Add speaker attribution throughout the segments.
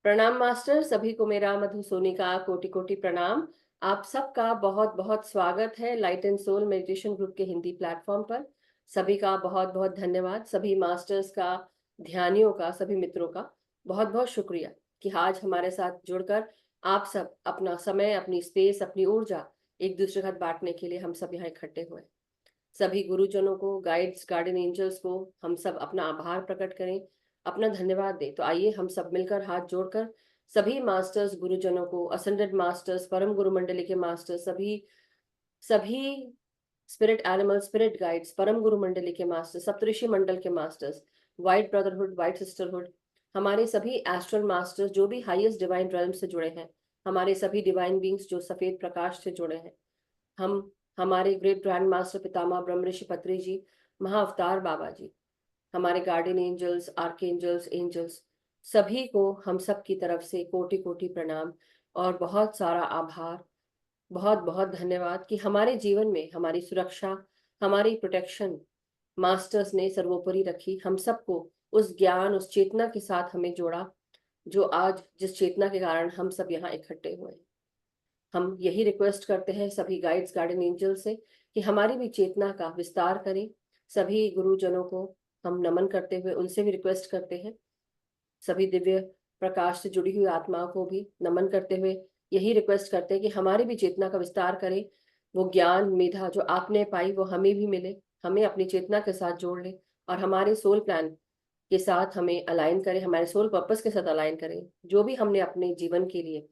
Speaker 1: प्रणाम मास्टर, सभी को मेरा मधु सोनी का कोटि कोटि प्रणाम। आप सबका बहुत बहुत स्वागत है light and soul meditation group के हिंदी प्लेटफॉर्म पर। सभी का बहुत बहुत धन्यवाद। सभी मास्टर्स का, ध्यानियों का, सभी मित्रों का बहुत बहुत शुक्रिया कि आज हमारे साथ जुड़कर आप सब अपना समय, अपनी स्पेस, अपनी ऊर्जा एक दूसरे के साथ बांटने के लिए हम सब यहाँ इकट्ठे हुए। सभी गुरुजनों को, गाइड्स, गार्डियन एंजल्स को हम सब अपना आभार प्रकट करें, अपना धन्यवाद दें। तो आइए हम सब मिलकर हाथ जोड़कर सभी मास्टर्स गुरुजनों को, असेंडेड मास्टर्स, परम गुरु मंडली के मास्टर्स, सभी सभी स्पिरिट एनिमल, स्पिरिट गाइड्स, परम गुरु मंडली के मास्टर्स, सप्तऋषि मंडल के masters, white brotherhood, white sisterhood, हमारे सभी एस्ट्रल मास्टर्स जो भी हाईएस्ट डिवाइन रेल्म से जुड़े हैं, हमारे सभी डिवाइन बींग्स जो सफेद प्रकाश से जुड़े हैं, हम हमारे ग्रेट ग्रैंड मास्टर पितामह ब्रह्म ऋषि पत्री जी, महाअवतार बाबा जी, हमारे गार्डियन एंजल्स, आर्कएंजल्स, एंजल्स, सभी को हम सब की तरफ से कोटि कोटि प्रणाम और बहुत सारा आभार। बहुत बहुत धन्यवाद कि हमारे जीवन में हमारी सुरक्षा, हमारी प्रोटेक्शन मास्टर्स ने सर्वोपरि रखी। हम सबको उस ज्ञान, उस चेतना के साथ हमें जोड़ा, जो आज जिस चेतना के कारण हम सब यहाँ इकट्ठे हुए हैं। हम यही रिक्वेस्ट करते हैं सभी गाइड्स, गार्डियन एंजल से कि हमारी भी चेतना का विस्तार करें। सभी गुरुजनों को हम नमन करते हुए उनसे भी रिक्वेस्ट करते हैं, सभी दिव्य प्रकाश से जुड़ी हुई आत्माओं को भी नमन करते हुए यही रिक्वेस्ट करते हैं कि हमारी भी चेतना का विस्तार करें। वो ज्ञान, मेधा जो आपने पाई वो हमें भी मिले, हमें अपनी चेतना के साथ जोड़ ले और हमारे सोल प्लान के साथ हमें अलाइन करें, हमारे सोल पर्पस के साथ अलाइन करें। जो भी हमने अपने जीवन के लिए,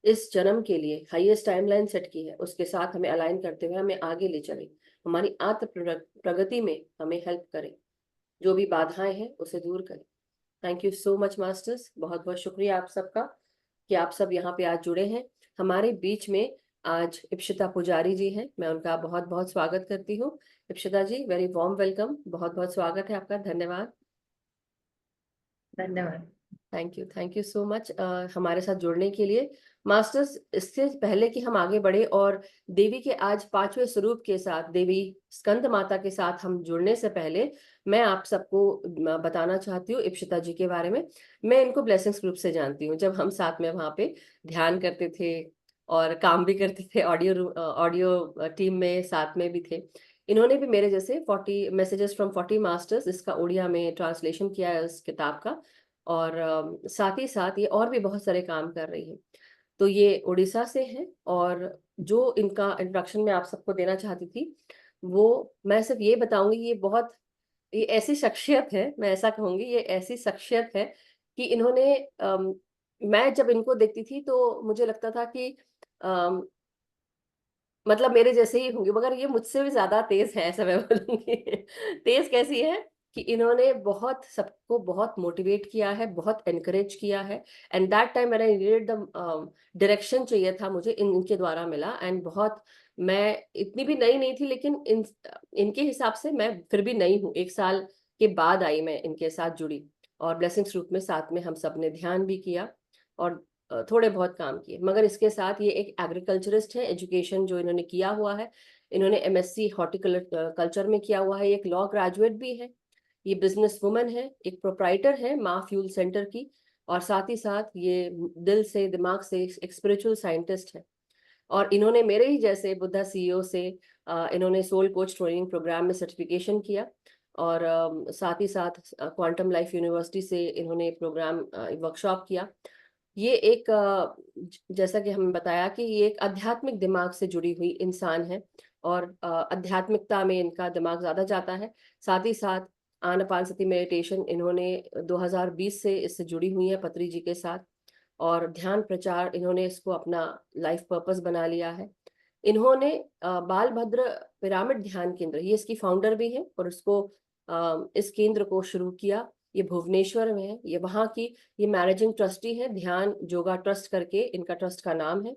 Speaker 1: इस जन्म के लिए हाईएस्ट टाइमलाइन सेट की है, उसके साथ हमें अलाइन करते हुए हमें आगे ले चले, हमारी आत्म प्रगति में हमें हेल्प करें, जो भी बाधाएं हैं उसे दूर करें। Thank you so much masters, बहुत बहुत शुक्रिया आप सबका कि आप सब यहाँ पे आज जुड़े हैं। हमारे बीच में आज इप्शिता पुजारी जी हैं, मैं उनका बहुत बहुत स्वागत करती हूँ। इप्शिता जी, वेरी वार्म वेलकम, बहुत बहुत स्वागत है आपका, धन्यवाद।
Speaker 2: धन्यवाद।
Speaker 1: थैंक यू सो मच हमारे साथ जुड़ने के लिए। मास्टर्स, इससे पहले कि हम आगे बढ़े और देवी के आज पांचवें स्वरूप के साथ, देवी स्कंद माता के साथ हम जुड़ने से पहले मैं आप सबको बताना चाहती हूँ इप्शिता जी के बारे में। मैं इनको ब्लेसिंग्स ग्रुप से जानती हूँ, जब हम साथ में वहाँ पे ध्यान करते थे और काम भी करते थे, ऑडियो टीम में साथ में भी थे। इन्होंने भी मेरे जैसे 40 मैसेजेस फ्रॉम 40 मास्टर्स, इसका उड़िया में ट्रांसलेशन किया है इस किताब का। और साथ ही साथ ये और भी बहुत सारे काम कर रही है। तो ये उड़ीसा से है और जो इनका इंट्रोडक्शन मैं आप सबको देना चाहती थी वो मैं सिर्फ ये बताऊंगी, ये ऐसी शख्सियत है, मैं ऐसा कहूंगी, ये ऐसी शख्सियत है कि इन्होंने मैं जब इनको देखती थी तो मुझे लगता था कि अम, मतलब मेरे जैसे ही होंगे, मगर ये मुझसे भी ज्यादा तेज है, ऐसा मैं बोलूंगी। तेज कैसी है कि इन्होंने बहुत सबको बहुत मोटिवेट किया है, बहुत एनकरेज किया है। एंड दैट टाइम मैंने नीडेड द डायरेक्शन चाहिए था मुझे, इनके द्वारा मिला। एंड बहुत, मैं इतनी भी नई नहीं थी, लेकिन इनके हिसाब से मैं फिर भी नई हूँ। 1 साल के बाद आई मैं इनके साथ जुड़ी और ब्लेसिंग्स ग्रुप में साथ में हम सब ने ध्यान भी किया और थोड़े बहुत काम किए। मगर इसके साथ ये एक एग्रीकल्चरिस्ट है, एजुकेशन जो इन्होंने किया हुआ है, इन्होंने एमएससी हॉर्टिकल्चर में किया हुआ है, एक लॉ ग्रेजुएट भी है, ये बिजनेस वुमन है, एक प्रोप्राइटर है माँ फ्यूल सेंटर की, और साथ ही साथ ये दिल से, दिमाग से एक स्पिरिचुअल साइंटिस्ट है। और इन्होंने मेरे ही जैसे बुद्धा सीईओ से इन्होंने सोल कोच ट्रेनिंग प्रोग्राम में सर्टिफिकेशन किया, और साथ ही साथ क्वांटम लाइफ यूनिवर्सिटी से इन्होंने प्रोग्राम वर्कशॉप किया। ये एक जैसा कि हमें बताया कि ये एक आध्यात्मिक दिमाग से जुड़ी हुई इंसान है और आध्यात्मिकता में इनका दिमाग ज्यादा जाता है। साथ ही साथ आनापानसती मेडिटेशन इन्होंने 2020 से इससे जुड़ी हुई है पत्री जी के साथ, और ध्यान प्रचार इन्होंने इसको अपना लाइफ पर्पस बना लिया है। इन्होंने बाल भद्र पिरामिड ध्यान केंद्र, ये इसकी फाउंडर भी है, और इसको इस केंद्र को शुरू किया। ये भुवनेश्वर में है, ये वहाँ की, ये मैनेजिंग ट्रस्टी है, ध्यान योगा ट्रस्ट करके इनका ट्रस्ट का नाम है।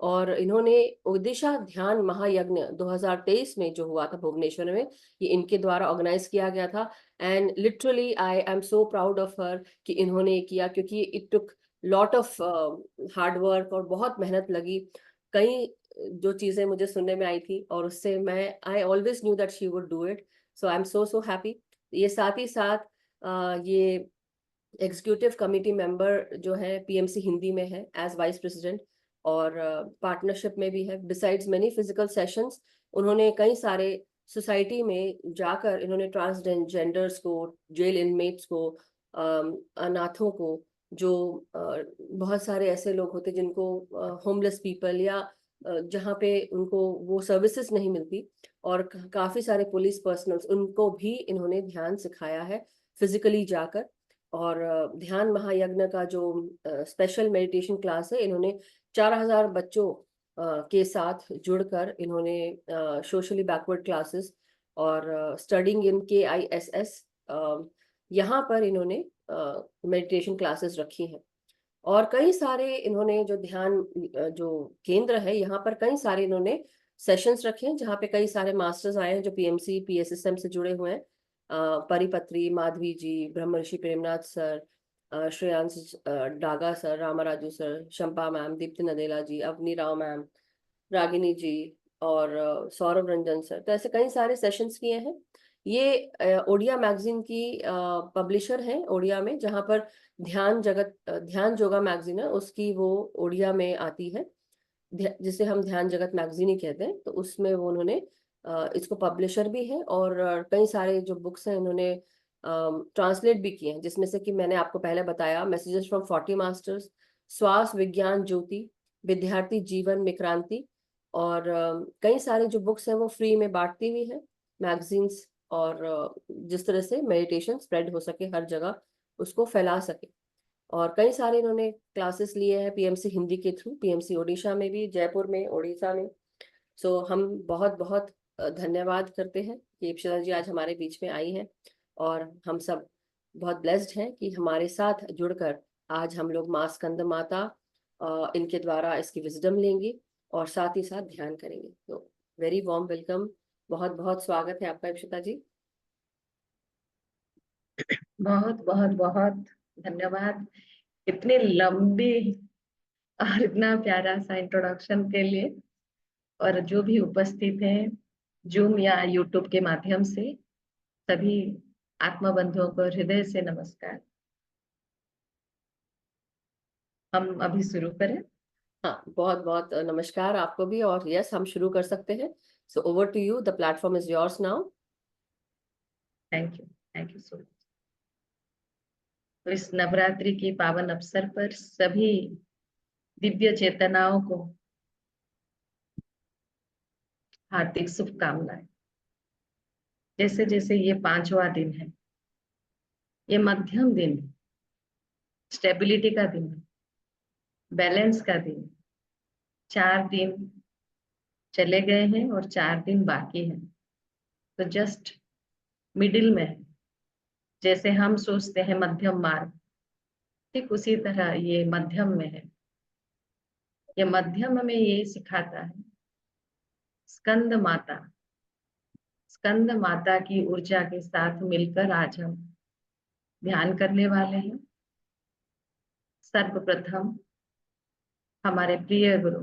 Speaker 1: और इन्होंने ओडिशा ध्यान महायज्ञ 2023 में जो हुआ था भुवनेश्वर में, ये इनके द्वारा ऑर्गेनाइज किया गया था। And literally I am so proud of her कि इन्होंने ये किया, क्योंकि it took lot of hard work और बहुत मेहनत लगी। कई जो चीजें मुझे सुनने में आई थी और उससे मैं, I always knew that she would do it. So I am so so happy. ये साथ ही साथ ये एग्जीक्यूटिव कमिटी मेंबर जो है पीएमसी हिंदी में है एज वाइस प्रेसिडेंट, और पार्टनरशिप में भी है। बिसाइड्स मेनी फिजिकल सेशंस, उन्होंने कई सारे सोसाइटी में जाकर इन्होंने ट्रांसजेंडर्स को, जेल इनमेट्स को, अनाथों को, जो बहुत सारे ऐसे लोग होते जिनको होमलेस पीपल या जहाँ पे उनको वो सर्विसेज नहीं मिलती, और काफी सारे पुलिस पर्सनल्स, उनको भी इन्होंने ध्यान सिखाया है फिजिकली जाकर। और ध्यान महायज्ञ का जो स्पेशल मेडिटेशन क्लास है, इन्होंने 4000 बच्चों के साथ जुड़कर इन्होंने सोशली बैकवर्ड क्लासेस और स्टडिंग इन KISS, यहाँ पर इन्होंने मेडिटेशन क्लासेस रखी हैं। और कई सारे इन्होंने जो ध्यान जो केंद्र है, यहाँ पर कई सारे इन्होंने सेशंस रखे हैं, जहाँ पे कई सारे मास्टर्स आए हैं जो PMC PSSM से जुड़े हुए हैं। परिपत्री Madhavi ji, Brahmarshi Premnath sir, Shreyansh Daga sir, Ramaraju sir, Shampa ma'am, Deepti Nadella ji, Avani Rao ma'am, Ragini ji, और सौरभ रंजन सर। तो ऐसे कई सारे सेशंस किए हैं। ये ओडिया मैगजीन की पब्लिशर हैं ओडिया में, जहाँ पर ध्यान योगा मैगजीन है, उसकी वो ओडिया में आती है, जिसे हम ध्यान जगत मैगजीन ही कहते हैं। तो उसमें वो उन्होंने इसको पब्लिशर भी है, और कई सारे जो बुक्स हैं इन्होंने ट्रांसलेट भी किए हैं, जिसमें से कि मैंने आपको पहले बताया, मैसेजेस फ्रॉम 40 मास्टर्स, श्वास विज्ञान ज्योति, विद्यार्थी जीवन में क्रांति, और कई सारे जो बुक्स हैं वो फ्री में बांटती हुई है मैगजीन्स, और जिस तरह से मेडिटेशन स्प्रेड हो सके हर जगह, उसको फैला सके। और कई सारे इन्होंने क्लासेस लिए हैं PMC हिंदी के थ्रू, PMC ओडिशा में भी, जयपुर में, उड़ीसा में। सो हम बहुत बहुत धन्यवाद करते हैं कि इप्सिता जी आज हमारे बीच में आई हैं, और हम सब बहुत ब्लेस्ड हैं कि हमारे साथ जुड़कर आज हम लोग माँ स्कंद माता इनके द्वारा इसकी विजडम लेंगे और साथ ही साथ ध्यान करेंगे। तो वेरी वार्म वेलकम, बहुत बहुत स्वागत है आपका इप्सिता जी।
Speaker 2: बहुत बहुत बहुत धन्यवाद इतने लंबे और इतना प्यारा सा इंट्रोडक्शन के लिए। और जो भी उपस्थित हैं जूम या यूट्यूब के माध्यम से, सभी आत्मा बंधुओं को हृदय से नमस्कार। हम अभी शुरू करें।
Speaker 1: हाँ, बहुत बहुत नमस्कार आपको भी, और यस हम शुरू कर सकते हैं। So over to you, the platform is yours now.
Speaker 2: Thank you so much. तो इस नवरात्रि के पावन अवसर पर सभी दिव्य चेतनाओं को हार्दिक शुभकामनाएं। जैसे जैसे ये 5वां दिन है, ये मध्यम दिन है, स्टेबिलिटी का दिन है, बैलेंस का दिन है। 4 दिन चले गए हैं और 4 दिन बाकी हैं, तो जस्ट मिडिल में है। जैसे हम सोचते हैं मध्यम मार्ग, ठीक उसी तरह ये मध्यम में है। ये मध्यम में ये सिखाता है स्कंद माता। स्कंद माता की ऊर्जा के साथ मिलकर आज हम ध्यान करने वाले हैं। सर्वप्रथम हमारे प्रिय गुरु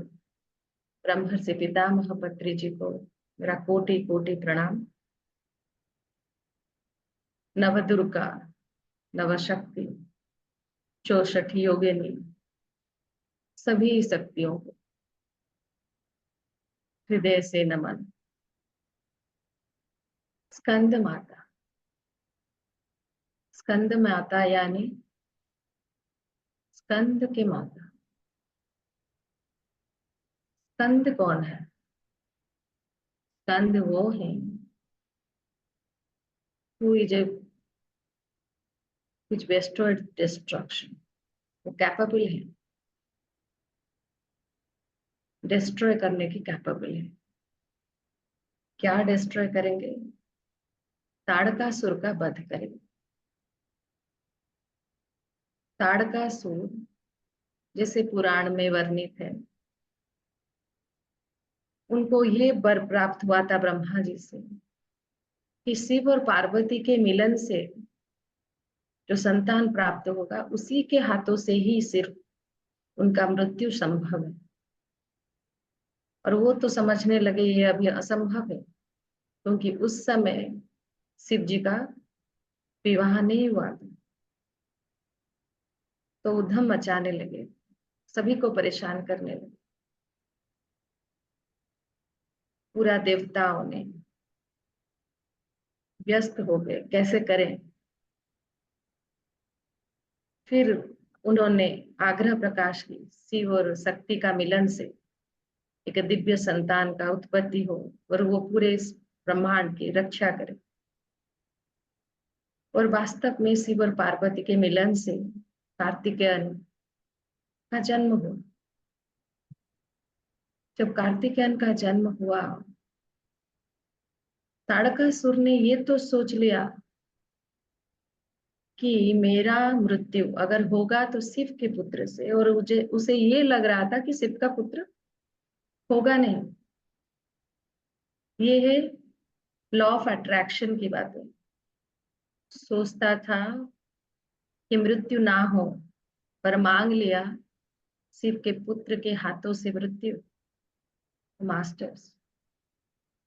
Speaker 2: ब्रह्मर्षि पितामह पत्री जी को मेरा कोटि कोटि प्रणाम। नवदुर्गा, नवशक्ति, 64 योगिनी, सभी शक्तियों को हृदय से नमन। स्कंद माता, स्कंद माता यानी स्कंद के माता। स्कंद कौन है? स्कंद वो है who is a which bestowed destruction। वो कैपेबल है, डिस्ट्रॉय करने की कैपेबल है। क्या डिस्ट्रॉय करेंगे? ताड़कासुर का वध करेंगे। ताड़कासुर जैसे पुराण में वर्णित है, उनको ये वर प्राप्त हुआ था ब्रह्मा जी से कि शिव और पार्वती के मिलन से जो संतान प्राप्त होगा, उसी के हाथों से ही सिर्फ उनका मृत्यु संभव है। और वो तो समझने लगे ये अभी असंभव है, क्योंकि उस समय शिव जी का विवाह नहीं हुआ था। तो उधम मचाने लगे, सभी को परेशान करने लगे। पूरा देवताओं ने व्यस्त हो गए, कैसे करें। फिर उन्होंने आग्रह प्रकाश की, शिव और शक्ति का मिलन से एक दिव्य संतान का उत्पत्ति हो और वो पूरे इस ब्रह्मांड की रक्षा करे। और वास्तव में शिव और पार्वती के मिलन से कार्तिकेयन का जन्म हुआ। जब कार्तिकेयन का जन्म हुआ, ताड़कासुर ने ये तो सोच लिया कि मेरा मृत्यु अगर होगा तो शिव के पुत्र से, और उसे ये लग रहा था कि शिव का पुत्र होगा नहीं। ये है लॉ ऑफ अट्रैक्शन की बातें। सोचता था कि मृत्यु ना हो, पर मांग लिया शिव के पुत्र के हाथों से मृत्यु। मास्टर्स,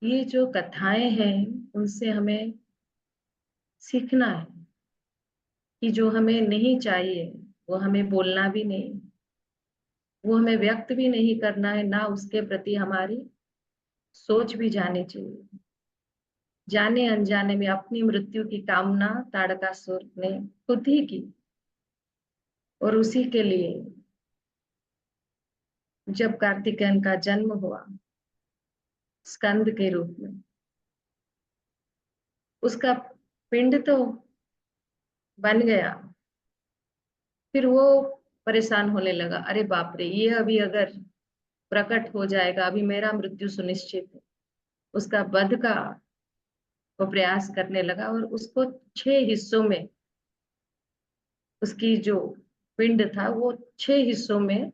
Speaker 2: ये जो कथाएं हैं उनसे हमें सीखना है कि जो हमें नहीं चाहिए वो हमें बोलना भी नहीं, वो हमें व्यक्त भी नहीं करना है, ना उसके प्रति हमारी सोच भी जानी चाहिए। जाने अनजाने में अपनी मृत्यु की कामना ताड़कासुर ने खुद ही की, और उसी के लिए जब कार्तिकेयन का जन्म हुआ स्कंद के रूप में, उसका पिंड तो बन गया। फिर वो परेशान होने लगा, अरे बाप रे, ये अभी अगर प्रकट हो जाएगा, अभी मेरा मृत्यु सुनिश्चित है। उसका वध का वो प्रयास करने लगा, और उसको 6 हिस्सों में, उसकी जो पिंड था वो 6 हिस्सों में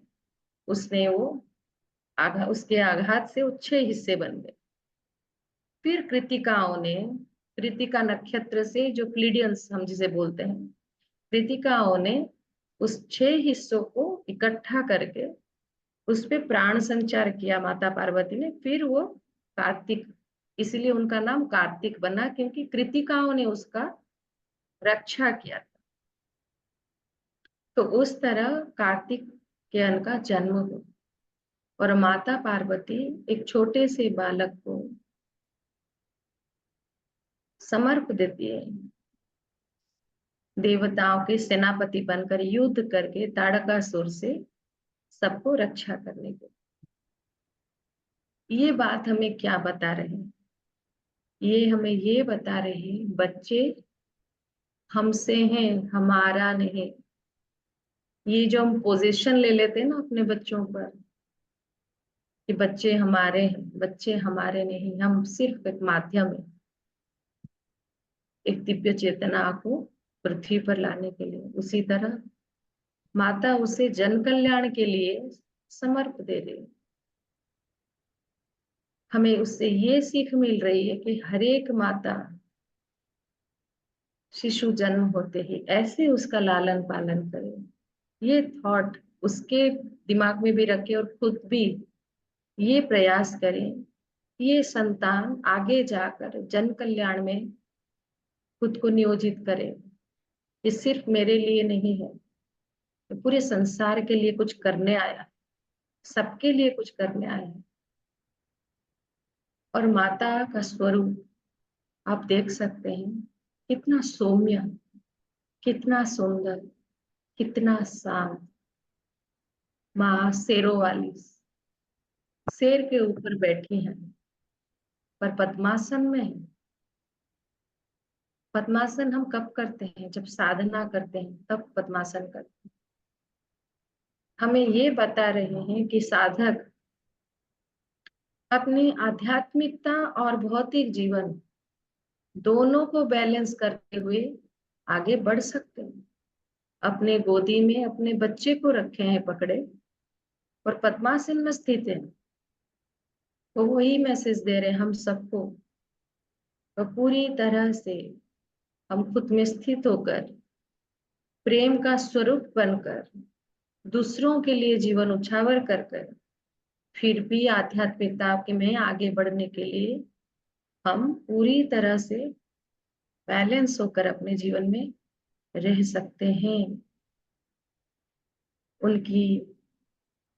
Speaker 2: उसने वो उसके आघात से वो 6 हिस्से बन गए। फिर कृतिकाओं ने, कृतिका नक्षत्र से, जो प्लीडियंस हम जिसे बोलते हैं, कृतिकाओं ने उस 6 हिस्सों को इकट्ठा करके उस पे प्राण संचार किया माता पार्वती ने। फिर वो कार्तिक, इसलिए उनका नाम कार्तिक बना, क्योंकि कृतिकाओं ने उसका रक्षा किया था। तो उस तरह कार्तिकेयन का जन्म हुआ, और माता पार्वती एक छोटे से बालक को समर्प देती है, देवताओं के सेनापति बनकर युद्ध करके ताड़कासुर से सबको रक्षा करने के। ये बात हमें क्या बता रहे हैं? ये हमें ये बता रहे हैं, बच्चे हमसे हैं, हमारा नहीं। ये जो हम पोजीशन ले लेते हैं ना अपने बच्चों पर कि बच्चे हमारे हैं, बच्चे हमारे नहीं, हम सिर्फ एक माध्यम है एक दिव्य चेतना को पृथ्वी पर लाने के लिए। उसी तरह माता उसे जन कल्याण के लिए समर्प दे रही। हमें उससे ये सीख मिल रही है कि हर एक माता शिशु जन्म होते ही ऐसे उसका लालन पालन करे। ये थॉट उसके दिमाग में भी रखे, और खुद भी ये प्रयास करें, ये संतान आगे जाकर जन कल्याण में खुद को नियोजित करे। ये सिर्फ मेरे लिए नहीं है, ये पूरे संसार के लिए कुछ करने आया, सबके लिए कुछ करने आया है। और माता का स्वरूप आप देख सकते हैं, कितना सौम्य, कितना सुंदर, कितना शांत। माँ शेरों वाली, शेर के ऊपर बैठी हैं, पर पद्मासन में है। पद्मासन हम कब करते हैं? जब साधना करते हैं तब पद्मासन करते हैं। हमें ये बता रहे हैं कि साधक अपनी आध्यात्मिकता और भौतिक जीवन दोनों को बैलेंस करते हुए आगे बढ़ सकते हैं। अपने गोदी में अपने बच्चे को रखे हैं पकड़े, और पद्मासन में स्थित है। तो वही मैसेज दे रहे हैं हम सबको, तो पूरी तरह से हम खुद में स्थित होकर प्रेम का स्वरूप बनकर दूसरों के लिए जीवन उछावर कर कर फिर भी आध्यात्मिकता के में आगे बढ़ने के लिए हम पूरी तरह से बैलेंस होकर अपने जीवन में रह सकते हैं। उनकी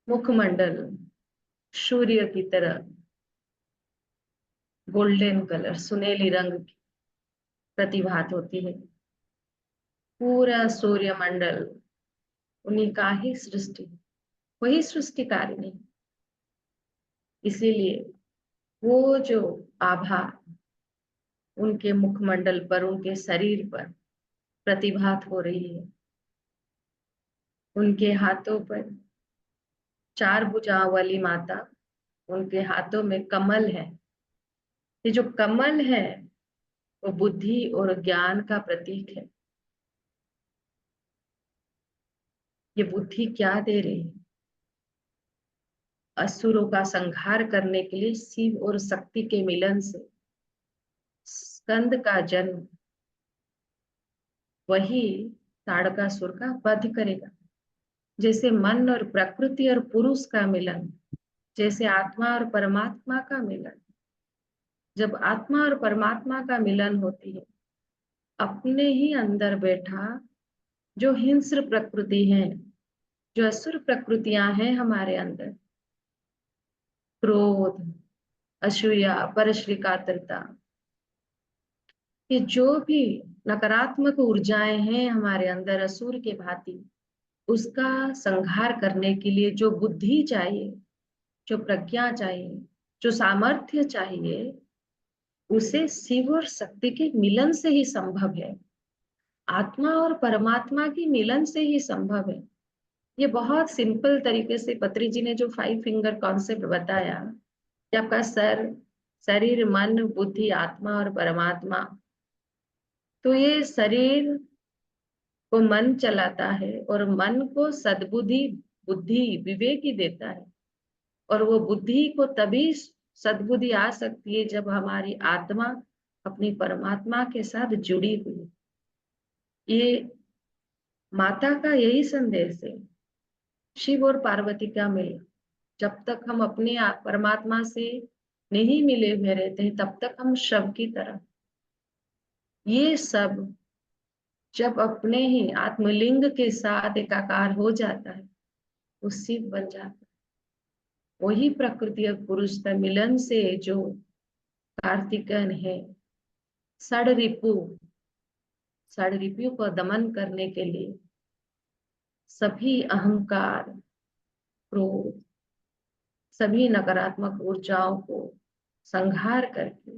Speaker 2: मुखमंडल सूर्य की तरह गोल्डन कलर, सुनहली रंग की प्रतिभात होती है। पूरा सूर्य मंडल उन्हीं का ही सृष्टि, वही सृष्टिकारिणी। इसीलिए वो जो आभा उनके मुखमंडल पर, उनके शरीर पर प्रतिभात हो रही है। उनके हाथों पर 4 भुजाओं वाली माता, उनके हाथों में कमल है। ये जो कमल है वो बुद्धि और ज्ञान का प्रतीक है। ये बुद्धि क्या दे रही है? असुरों का संहार करने के लिए शिव और शक्ति के मिलन से स्कंद का जन्म, वही ताड़कासुर का वध करेगा। जैसे मन और प्रकृति और पुरुष का मिलन, जैसे आत्मा और परमात्मा का मिलन। जब आत्मा और परमात्मा का मिलन होती है, अपने ही अंदर बैठा जो हिंस्र प्रकृति है, जो असुर प्रकृतियां हैं हमारे अंदर, क्रोध, असूया, परश्री कातरता, ये जो भी नकारात्मक ऊर्जाएं हैं हमारे अंदर असुर के भांति, उसका संहार करने के लिए जो बुद्धि चाहिए, जो प्रज्ञा चाहिए, जो सामर्थ्य चाहिए, उसे शिव और शक्ति के मिलन से ही संभव है। आत्मा और परमात्मा की मिलन से ही संभव है। ये बहुत सिंपल तरीके से पत्री जी ने जो 5 फिंगर कॉन्सेप्ट बताया कि आपका शरीर, मन, बुद्धि, आत्मा और परमात्मा। तो ये शरीर को मन चलाता है और मन को सद्बुद्धि, बुद्धि, विवेक ही देता है। और वो बुद्धि को तभी सद्बुद्धि आ सकती है जब हमारी आत्मा अपनी परमात्मा के साथ जुड़ी हुई। ये माता का यही संदेश है, शिव और पार्वती का मिलन। जब तक हम अपने परमात्मा से नहीं मिले हुए रहते हैं, तब तक हम शव की तरह। ये सब जब अपने ही आत्मलिंग के साथ एकाकार हो जाता है, वो शिव बन जाता है। वही प्रकृति और पुरुष का मिलन से जो कार्तिकन है, षड रिपु को दमन करने के लिए सभी अहंकार, क्रोध, सभी नकारात्मक ऊर्जाओं को संहार करके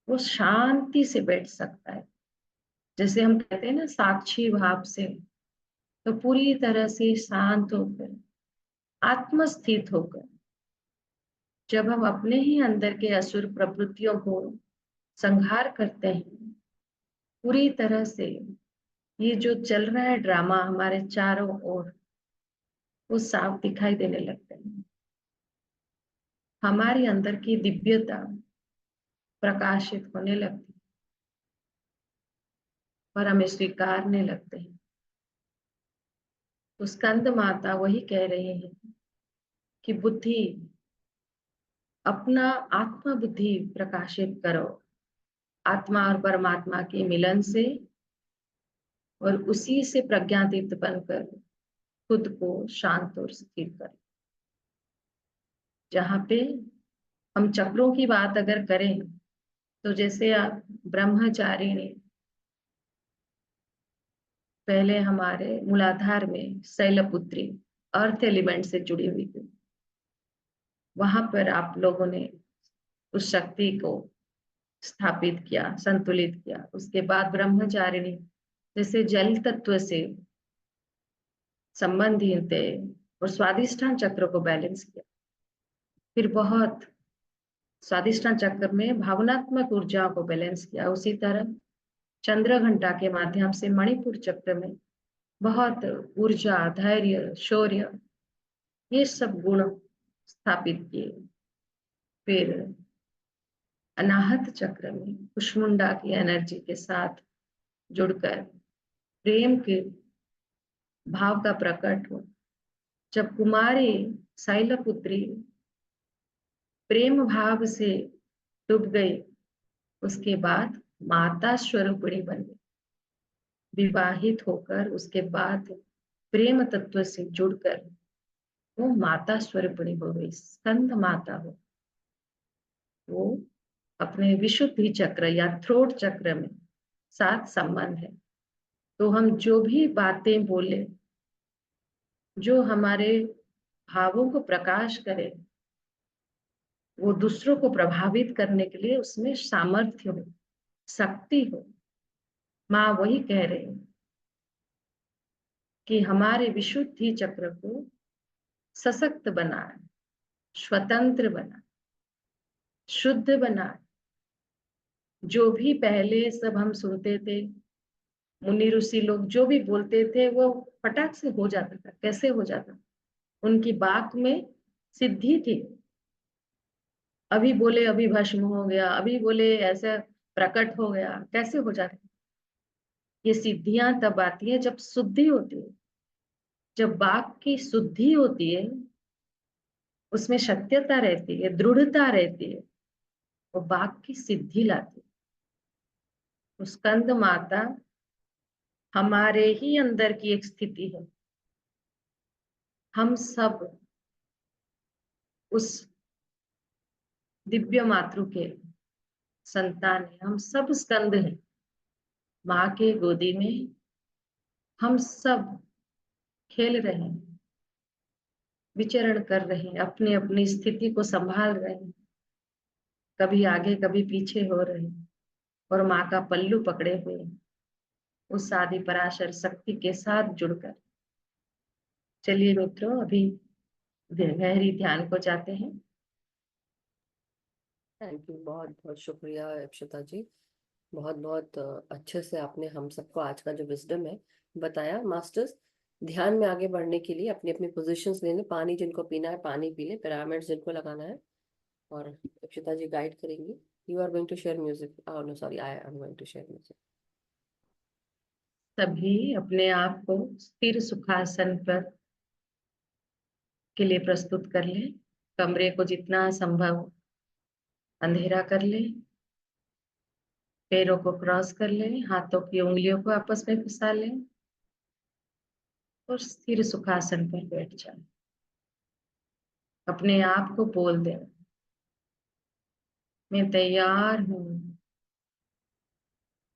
Speaker 2: वो शांति से बैठ सकता है। जैसे हम कहते हैं ना, साक्षी भाव से, तो पूरी तरह से शांत होकर, आत्मस्थित होकर, जब हम अपने ही अंदर के असुर प्रवृत्तियों को संहार करते हैं, पूरी तरह से ये जो चल रहा है ड्रामा हमारे चारों ओर, वो साफ दिखाई देने लगते हैं। हमारे अंदर की दिव्यता प्रकाशित होने लगती है और हमें स्वीकारने लगते हैं। तो स्कंद माता वही कह रहे हैं कि बुद्धि, अपना आत्मा बुद्धि प्रकाशित करो आत्मा और परमात्मा के मिलन से, और उसी से प्रज्ञातीत बनकर खुद को शांत और स्थिर करें। जहाँ पे हम चक्रों की बात अगर करें, तो जैसे ब्रह्मचारी ने पहले हमारे मूलाधार में शैलपुत्री अर्थ एलिमेंट से जुड़ी हुई थी, वहां पर आप लोगों ने उस शक्ति को स्थापित किया, संतुलित किया। उसके बाद ब्रह्मचारिणी जैसे जल तत्व से संबंधित है और स्वादिष्ठान चक्र को बैलेंस किया। फिर बहुत स्वादिष्ठान चक्र में भावनात्मक ऊर्जा को बैलेंस किया। उसी तरह चंद्र घंटा के माध्यम से मणिपुर चक्र में बहुत ऊर्जा, धैर्य, शौर्य, ये सब गुण स्थापित किए। फिर अनाहत चक्र में कुष्मुंडा की एनर्जी के साथ जुड़कर प्रेम के भाव का प्रकट हो। जब कुमारी शैलपुत्री प्रेम भाव से डूब गई, उसके बाद माता स्वरूपिणी बन गई। विवाहित होकर उसके बाद प्रेम तत्व से जुड़कर वो माता स्वरूपिणी हो गई, स्कंद माता हो। वो अपने विशुद्धि चक्र या थ्रोट चक्र में साथ संबंध है। तो हम जो भी बातें बोले, जो हमारे भावों को प्रकाश करे, वो दूसरों को प्रभावित करने के लिए उसमें सामर्थ्य हो, शक्ति हो। माँ वही कह रहे हैं कि हमारे विशुद्धि चक्र को सशक्त बनाए, स्वतंत्र बनाए, शुद्ध बनाए। जो भी पहले सब हम सुनते थे, मुनि ऋषि लोग जो भी बोलते थे वो फटाक से हो जाता था। कैसे हो जाता? उनकी बात में सिद्धि थी। अभी बोले अभी भस्म हो गया, अभी बोले ऐसे प्रकट हो गया। कैसे हो जाता? ये सिद्धियां तब आती है जब शुद्धि होती है। जब बात की शुद्धि होती है, उसमें सत्यता रहती है, दृढ़ता रहती है, वो बात की सिद्धि लाती है। तो स्कंद माता हमारे ही अंदर की एक स्थिति है। हम सब उस दिव्य मातृ के संतान है। हम सब स्कंद हैं माँ के गोदी में। हम सब खेल रहे हैं, विचरण कर रहे हैं, अपनी अपनी स्थिति को संभाल रहे हैं, कभी आगे कभी पीछे हो रहे हैं, और माँ का पल्लू पकड़े हुए हैं उस आदि पराशर शक्ति के साथ जुड़कर। चलिए मित्रों, अभी गहरी ध्यान को जाते हैं।
Speaker 1: थैंक यू, बहुत बहुत शुक्रिया अक्षता जी। बहुत बहुत अच्छे से आपने हम सबको आज का जो विजडम है बताया। मास्टर्स, ध्यान में आगे बढ़ने के लिए अपनी अपनी पोजीशंस ले लें। पानी जिनको पीना है पानी पी ले, पिरामिड्स जिनको लगाना है, और अक्षता जी गाइड करेंगी। You are going to share music? No sorry, I am going to share music.
Speaker 2: सभी अपने आप को स्थिर सुखासन पर के लिए प्रस्तुत कर लें। कमरे को जितना संभव अंधेरा कर लें। पैरों को क्रॉस कर लें, हाथों की उंगलियों को आपस में फंसा लें और स्थिर सुखासन पर बैठ जाएं। अपने आप को बोल दें, मैं तैयार हूँ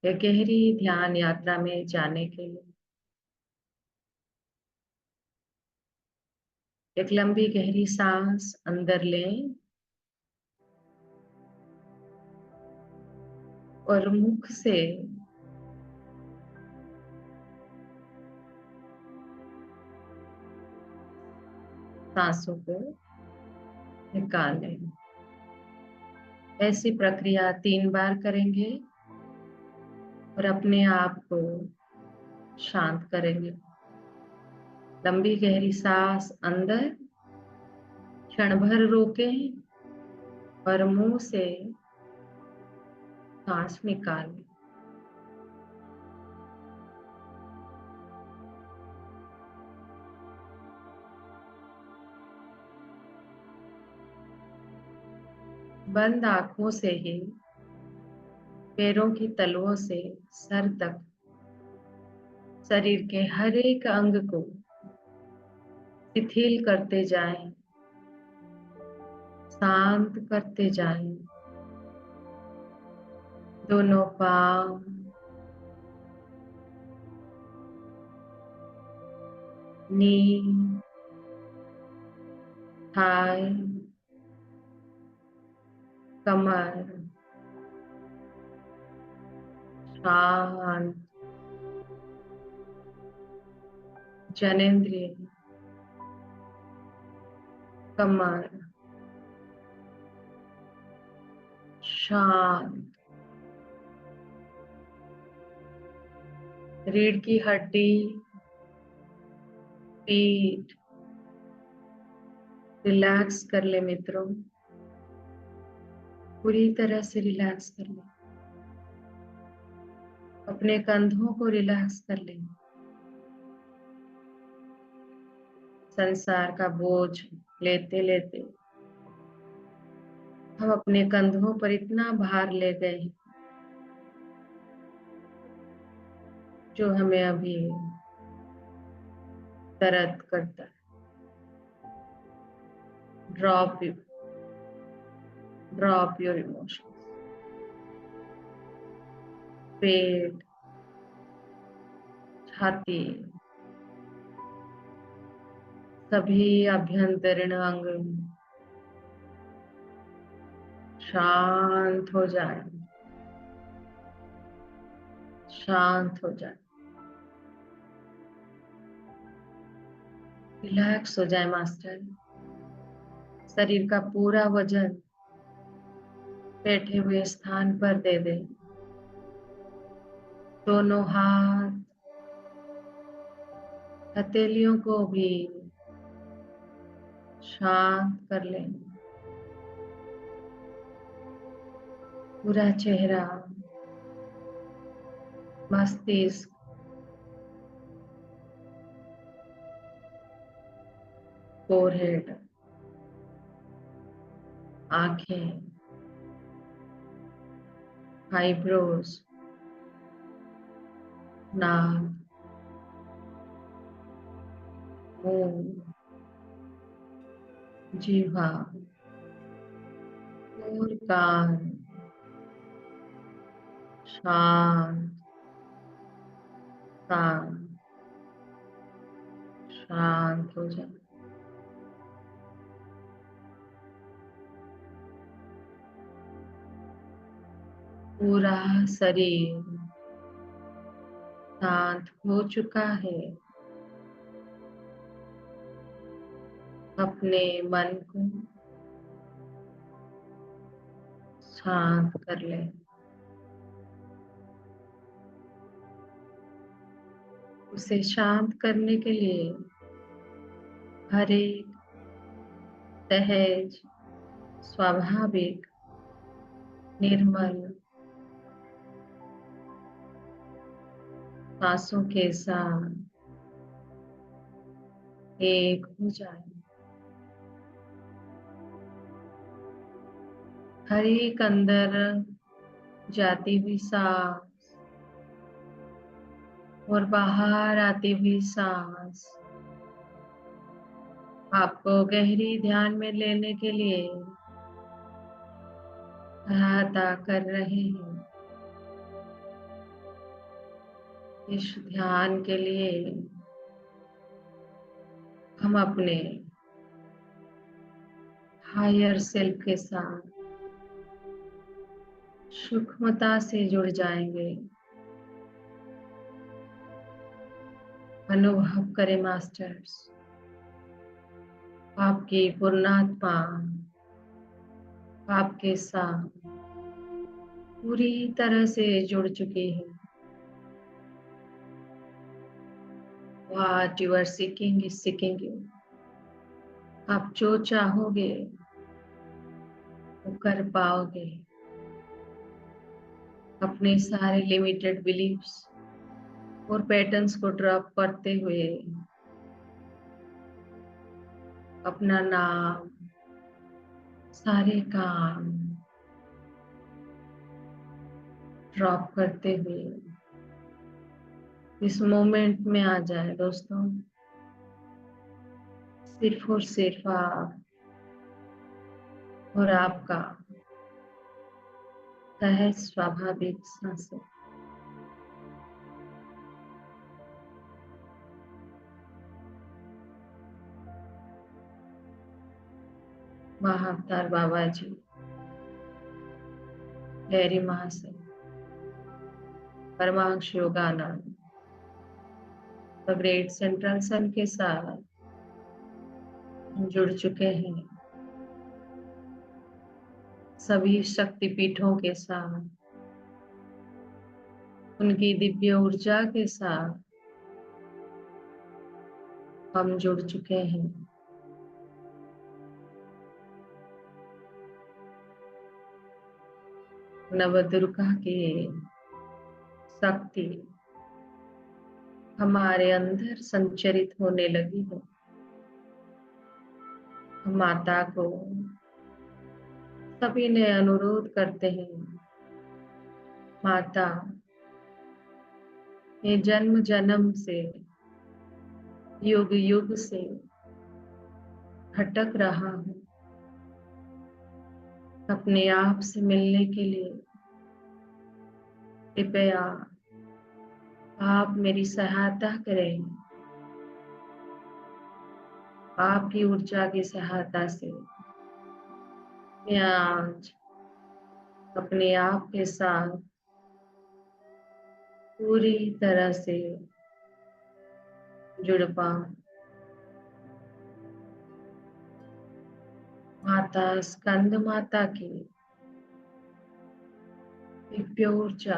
Speaker 2: एक गहरी ध्यान यात्रा में जाने के लिए। एक लंबी गहरी सांस अंदर लें और मुख से सांसों को निकालें। ऐसी प्रक्रिया 3 बार करेंगे और अपने आप को शांत करेंगे। लंबी गहरी सांस अंदर, क्षण भर रोकें और मुंह से सांस निकालें। बंद आंखों से ही पैरों की तलुओं से सर तक शरीर के हर एक अंग को शिथिल करते जाएं, शांत करते जाएं। दोनों पांव, नी, थाई, कमर शांत, जनेंद्रिय, कमर शांत, रीढ़ की हड्डी, पीठ रिलैक्स कर ले मित्रों, पूरी तरह से रिलैक्स कर ले। अपने कंधों को रिलैक्स कर ले। संसार का बोझ लेते लेते हम अपने कंधों पर इतना भार ले गए हैं जो हमें अभी दर्द करता है। Drop your emotion. पेट, छाती, सभी अभ्यंतरीण अंग शांत हो जाए, शांत हो जाए, रिलैक्स हो जाए मास्टर। शरीर का पूरा वजन बैठे हुए स्थान पर दे दे। दोनों हाथ, हथेलियों को भी शांत कर लें। पूरा चेहरा, मस्तिष्क, फोरहेड, आंखें, आईब्रोज, नाक, मुंह, जीवा और कान शांत, शांत, शांत हो जाए। पूरा शरीर शांत हो चुका है। अपने मन को शांत कर ले। उसे शांत करने के लिए हर एक सहज, स्वाभाविक, निर्मल सांसों के साथ एक हो जाए। हर एक अंदर जाती हुई सांस और बाहर आती हुई सांस आपको गहरी ध्यान में लेने के लिए सहायता कर रहे हैं। इस ध्यान के लिए हम अपने हायर सेल्फ के साथ सूक्ष्मता से जुड़ जाएंगे। अनुभव करें मास्टर्स, आपकी पूर्णात्मा आपके साथ पूरी तरह से जुड़ चुकी है। What you are seeking is seeking you। आप जो चाहोगे वो कर पाओगे। अपने सारे लिमिटेड बिलीफ्स और पैटर्न्स को ड्रॉप करते हुए अपना नाम, सारे काम ड्रॉप करते हुए इस मोमेंट में आ जाए। दोस्तों, सिर्फ और सिर्फ आप और आपका सहज स्वाभाविक सांसें। महाअवतार बाबा जी, गहरी महाशय, Paramhans Yogananda, the great central सन के साथ जुड़ चुके हैं। सभी शक्तिपीठों के साथ, उनकी दिव्य ऊर्जा के साथ हम जुड़ चुके हैं। नवदुर्गा की शक्ति हमारे अंदर संचरित होने लगी है। हम माता को सभी ने अनुरोध करते हैं, माता, ये जन्म जन्म से युग युग से भटक रहा हूँ अपने आप से मिलने के लिए। कृपया आप मेरी सहायता करें। आपकी ऊर्जा की सहायता से मैं आज अपने आप के साथ पूरी तरह से जुड़ पाऊं। माता स्कंद माता की दिव्य ऊर्जा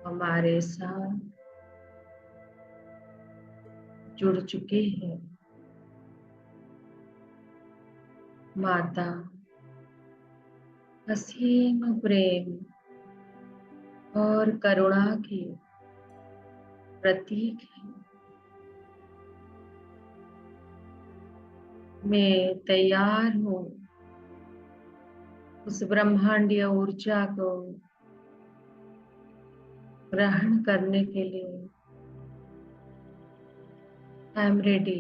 Speaker 2: हमारे साथ जुड़ चुकी है। माता असीम प्रेम और करुणा की प्रतीक है। मैं तैयार हूँ उस ब्रह्मांडीय ऊर्जा को ग्रहण करने के लिए। I am ready.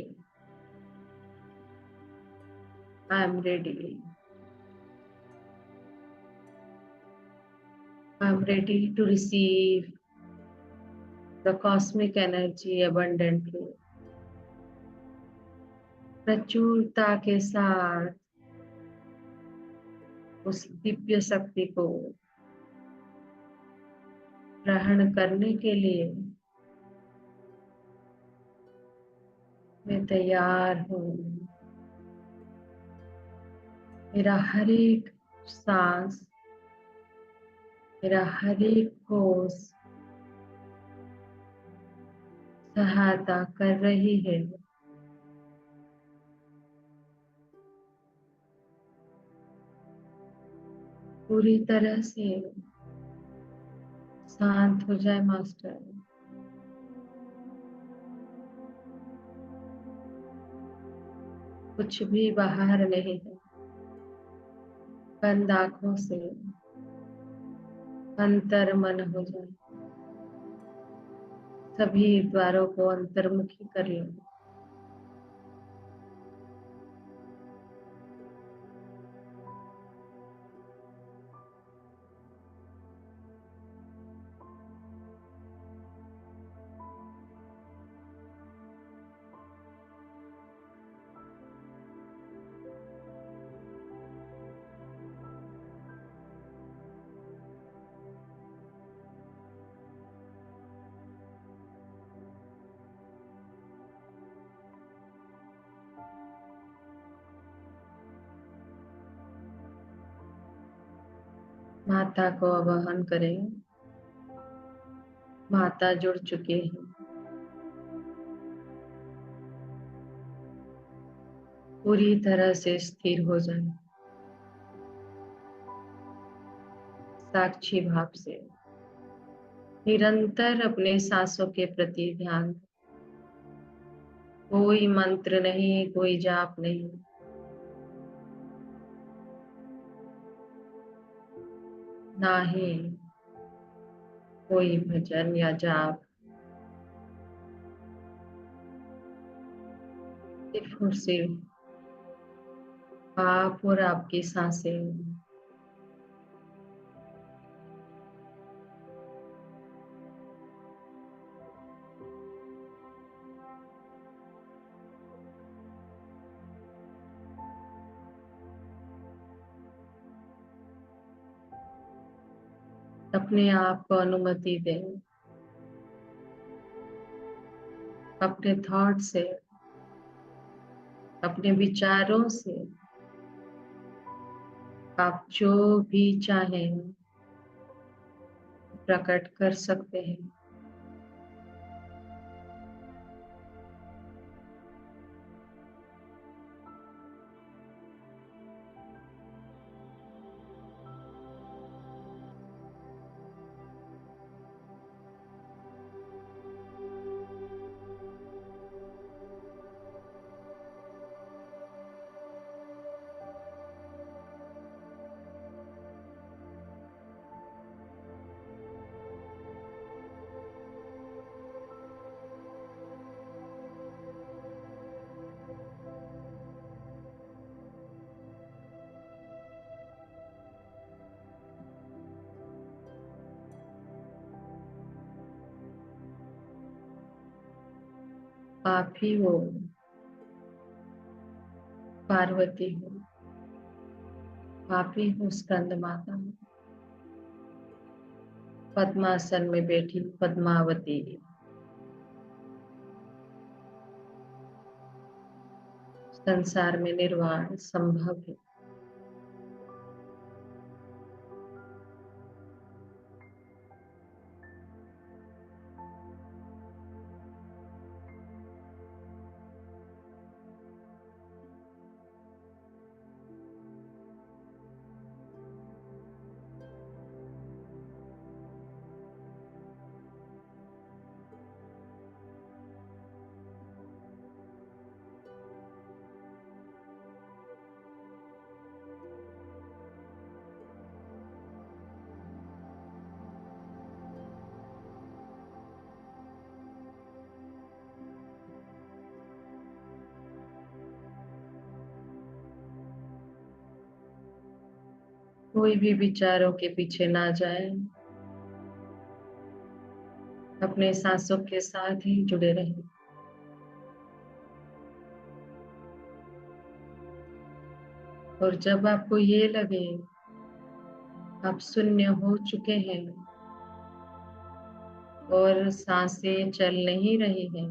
Speaker 2: I am ready. I am ready to receive the cosmic energy abundantly। प्रचुरता के साथ उस दिव्य शक्ति को ग्रहण करने के लिए मैं तैयार हूँ। मेरा हर एक सांस, मेरा हर एक कोस सहायता कर रही है। पूरी तरह से शांत हो जाए मास्टर। कुछ भी बाहर नहीं है। बंद आंखों से अंतर्मन हो जाए। सभी द्वारों को अंतर्मुखी कर लो। माता को आवाहन करें। माता जुड़ चुके हैं। पूरी तरह से स्थिर हो जाए। साक्षी भाव से निरंतर अपने सांसों के प्रति ध्यान। कोई मंत्र नहीं, कोई जाप नहीं। ना ही कोई भजन या जाप। सिर्फ और सिर्फ आप और आपकी सांसें। अपने आप को अनुमति दें। अपने थॉट से, अपने विचारों से आप जो भी चाहें प्रकट कर सकते हैं। आप ही हो, पार्वती हो, आप ही हो स्कंद माता, पद्मासन में बैठी पद्मावती। संसार में निर्वाण संभव है। कोई भी विचारों के पीछे ना जाए, अपने सांसों के साथ ही जुड़े रहे। और जब आपको ये लगे आप शून्य हो चुके हैं और सांसें चल नहीं रही हैं,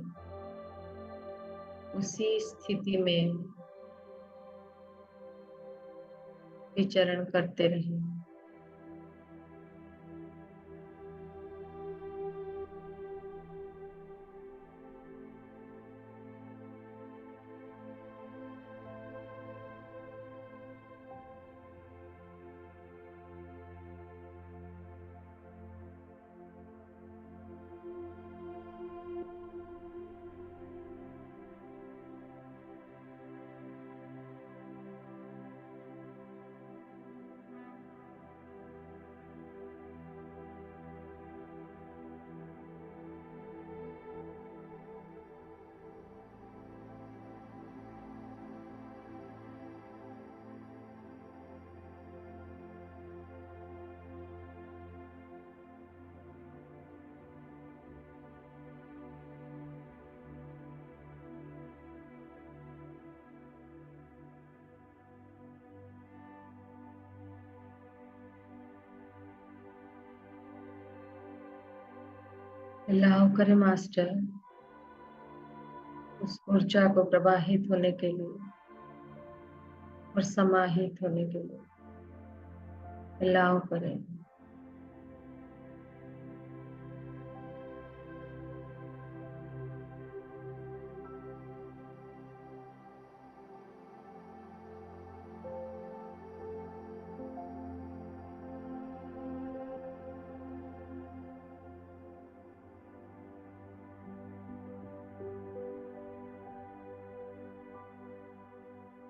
Speaker 2: उसी स्थिति में विचरण करते रहें। अल्लाह करे मास्टर उस ऊर्जा को प्रवाहित होने के लिए और समाहित होने के लिए अल्लाह करे।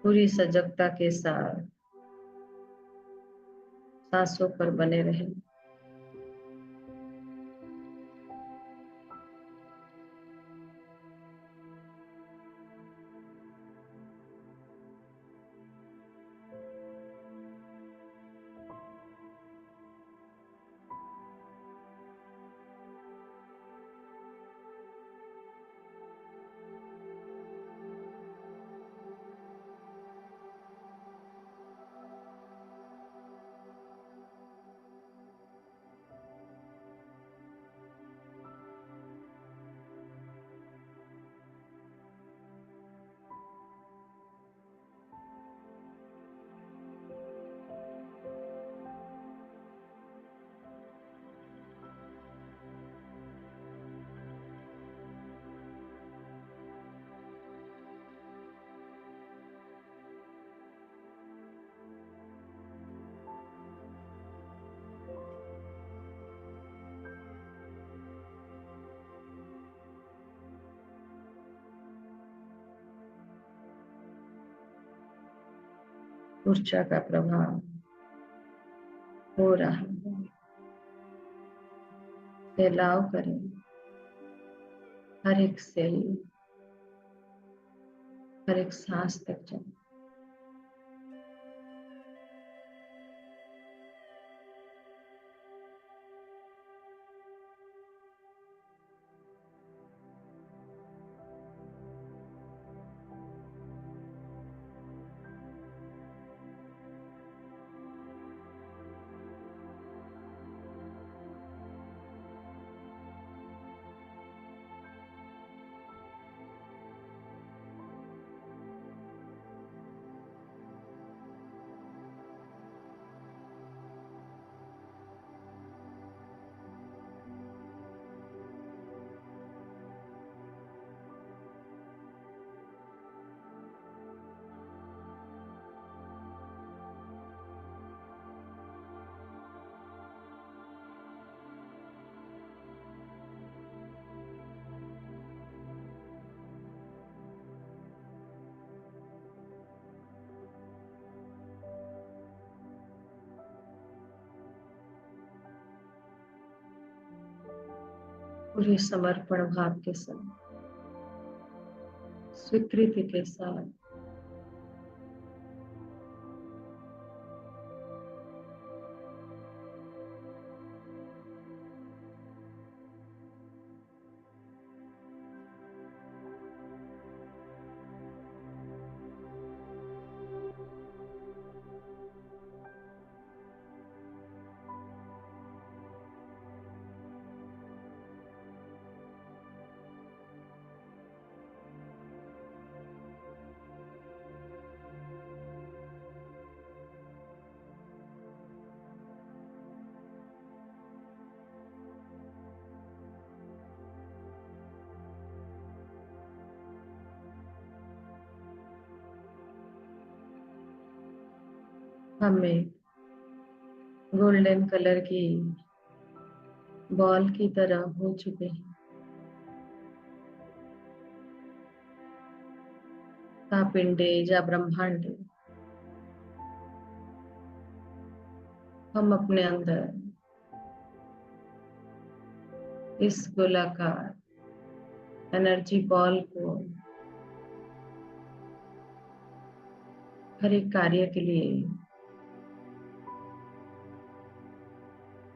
Speaker 2: पूरी सजगता के साथ सांसों पर बने रहें। ऊर्जा का प्रभाव हो रहा है। फैलाव करें हर एक सेल, हर एक सांस तक जाए। पूरे समर्पण भाव के साथ, स्वीकृति के साथ हमें गोल्डन कलर की बॉल की तरह हो चुके हैं। का पिंडे या ब्रह्मांड हम अपने अंदर इस गोलाकार एनर्जी बॉल को हर एक कार्य के लिए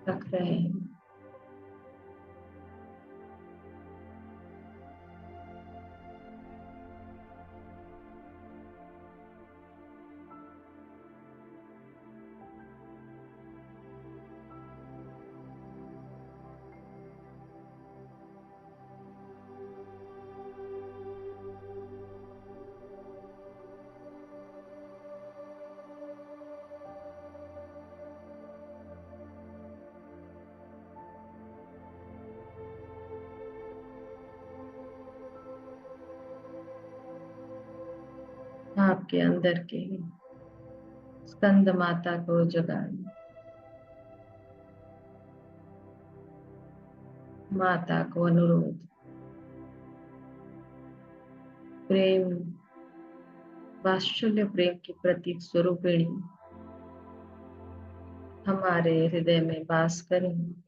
Speaker 2: रख रहे हैं। आपके अंदर के स्कंद माता को जगाएं। माता को अनुरोध, प्रेम, वात्सल्य प्रेम की प्रतीक स्वरूपिणी हमारे हृदय में वास करें।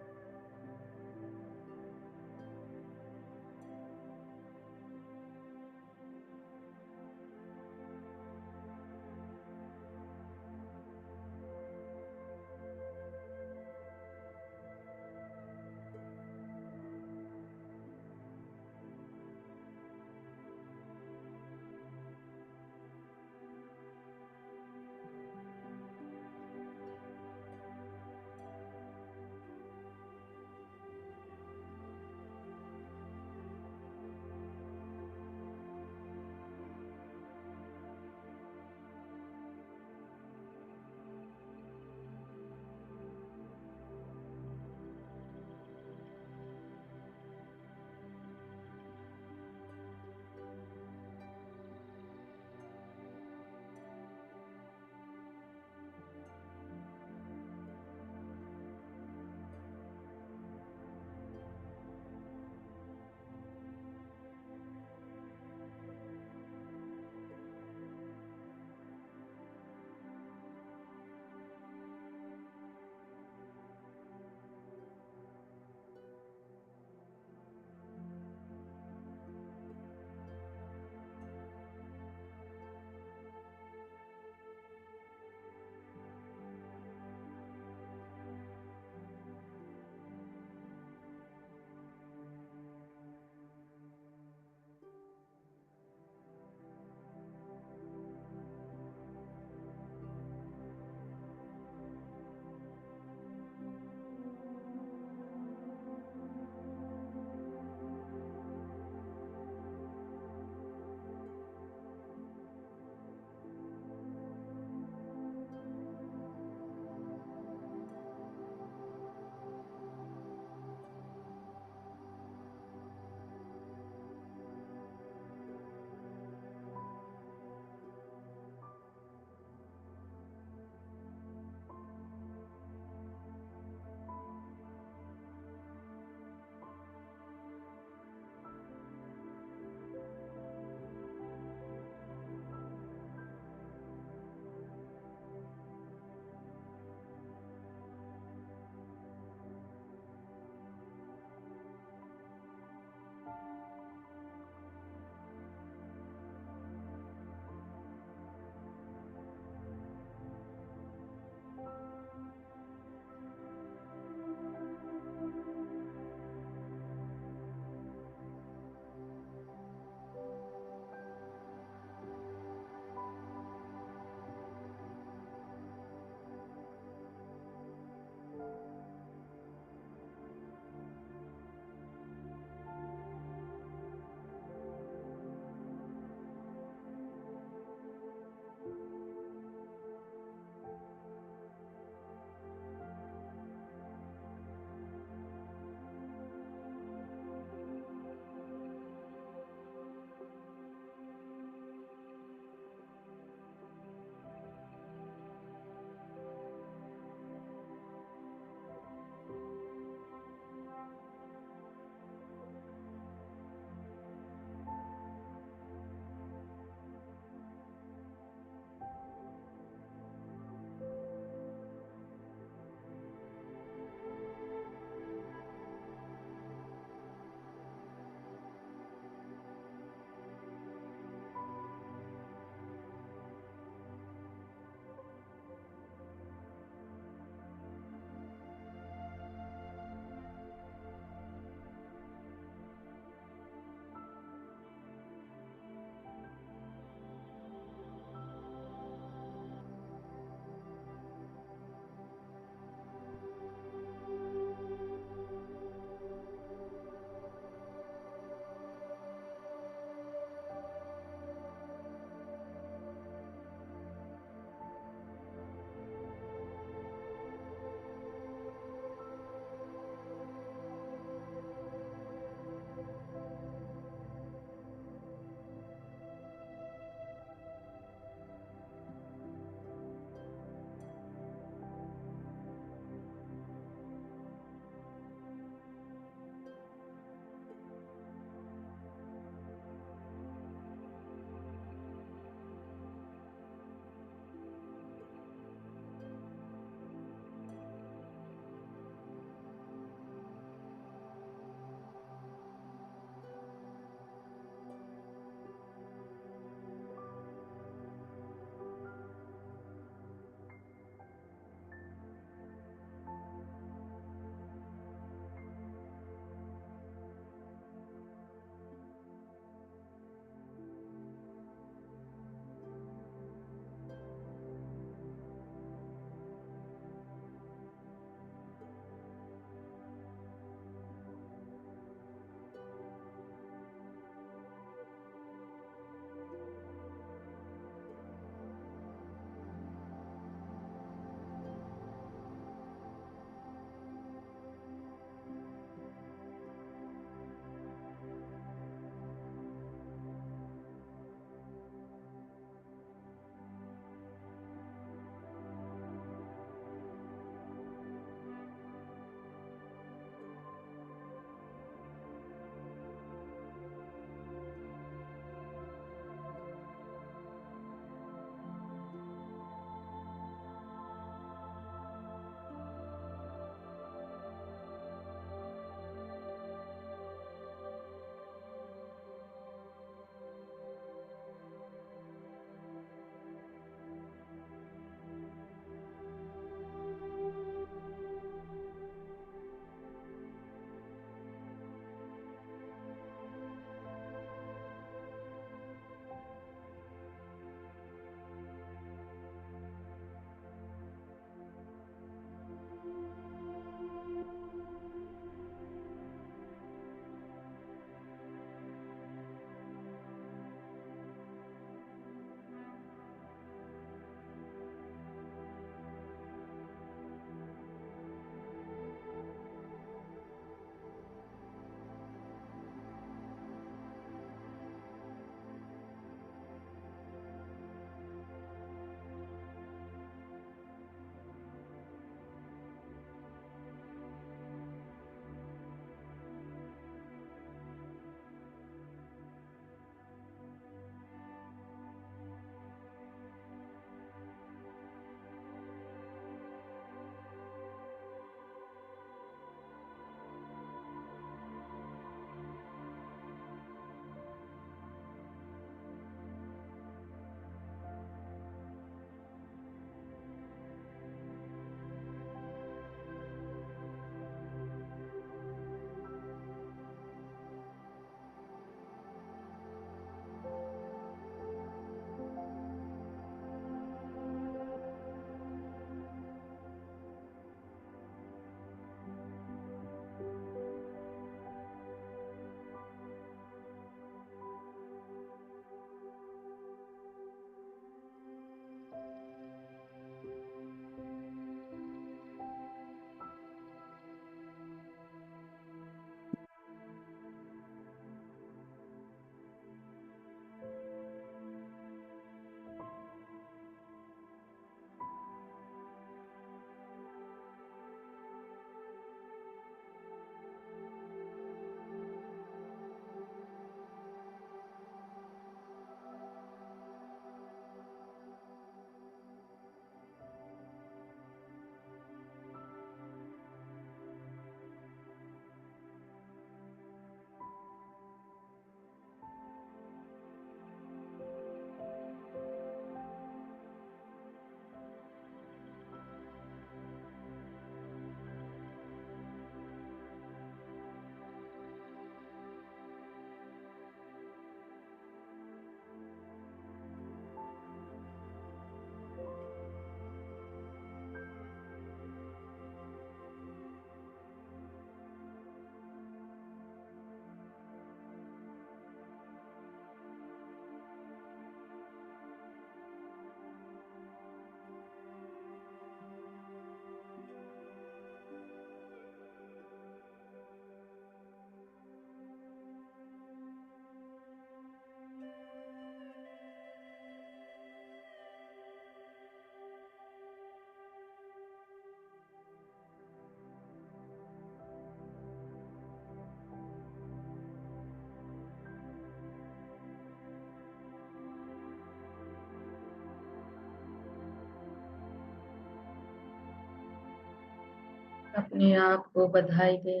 Speaker 2: अपने आप को बधाई दे।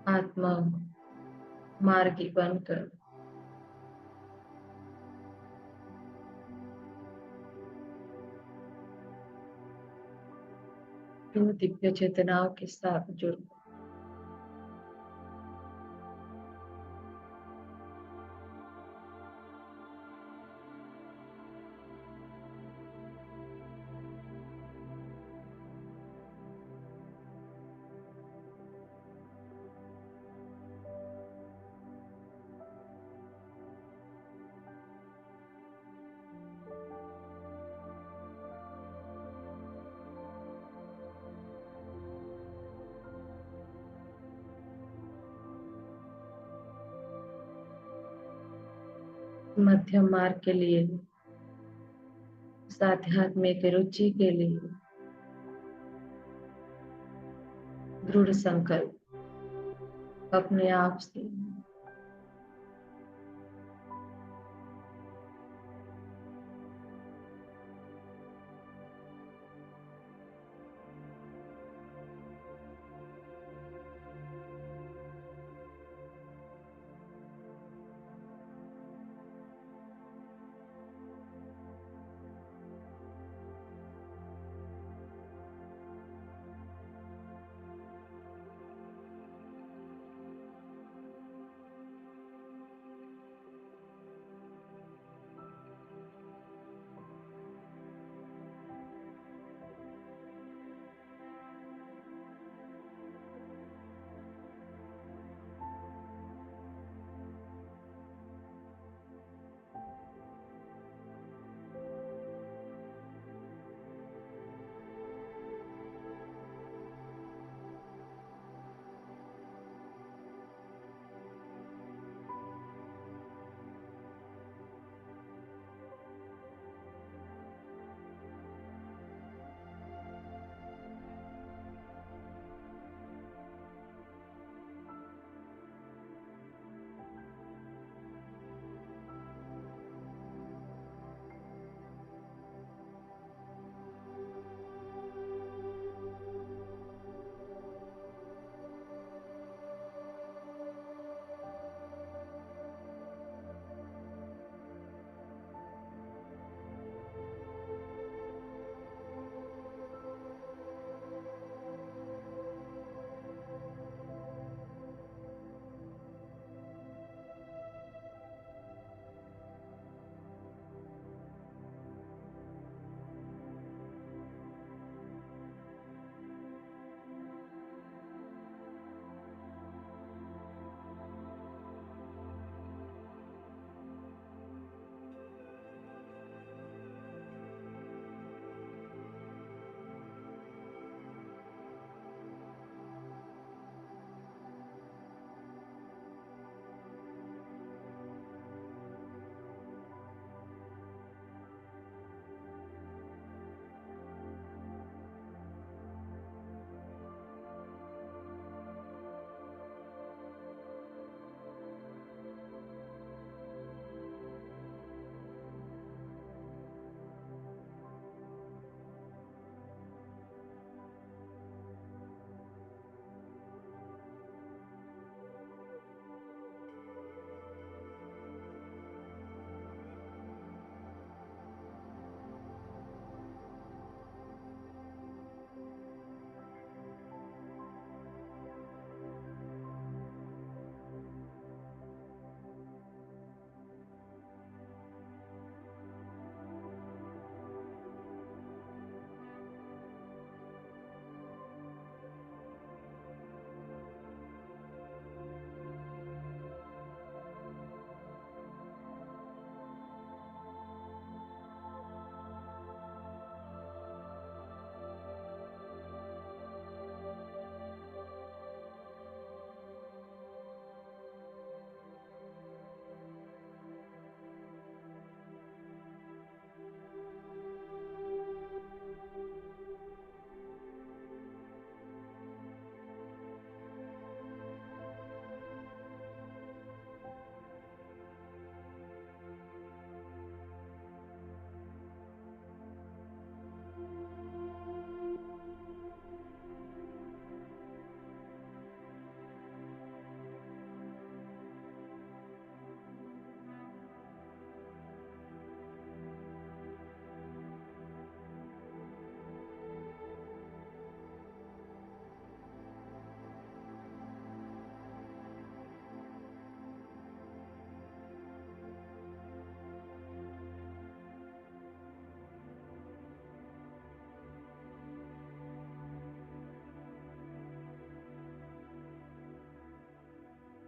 Speaker 2: आत्मा मार्गी बनकर दो दिव्य चेतनाओं के साथ जुड़ गए। मध्यम मार्ग के लिए, इस आध्यात्मिक रुचि के लिए दृढ़ संकल्प अपने आप से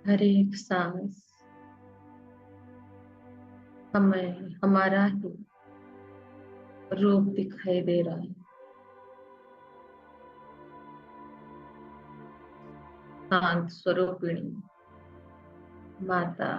Speaker 2: हर एक सांस हमें हमारा ही रूप दिखाई दे रहा है। शांत स्वरूपिणी माता।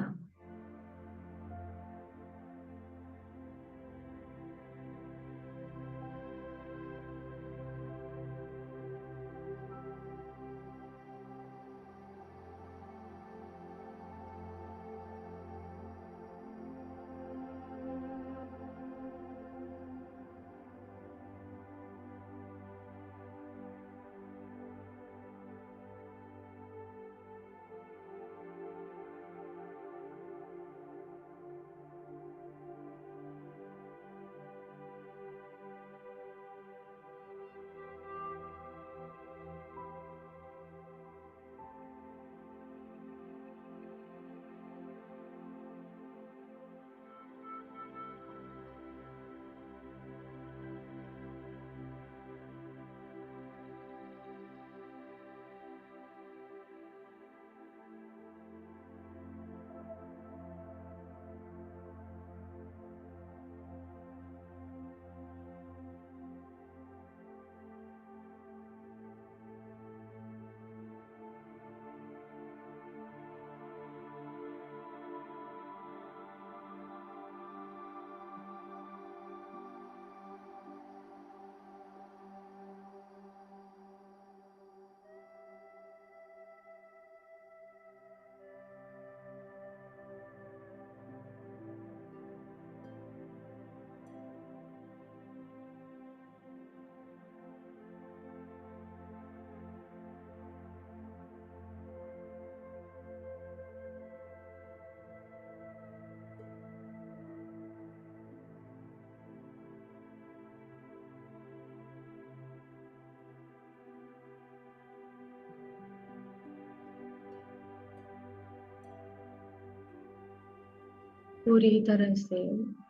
Speaker 2: पूरी तरह से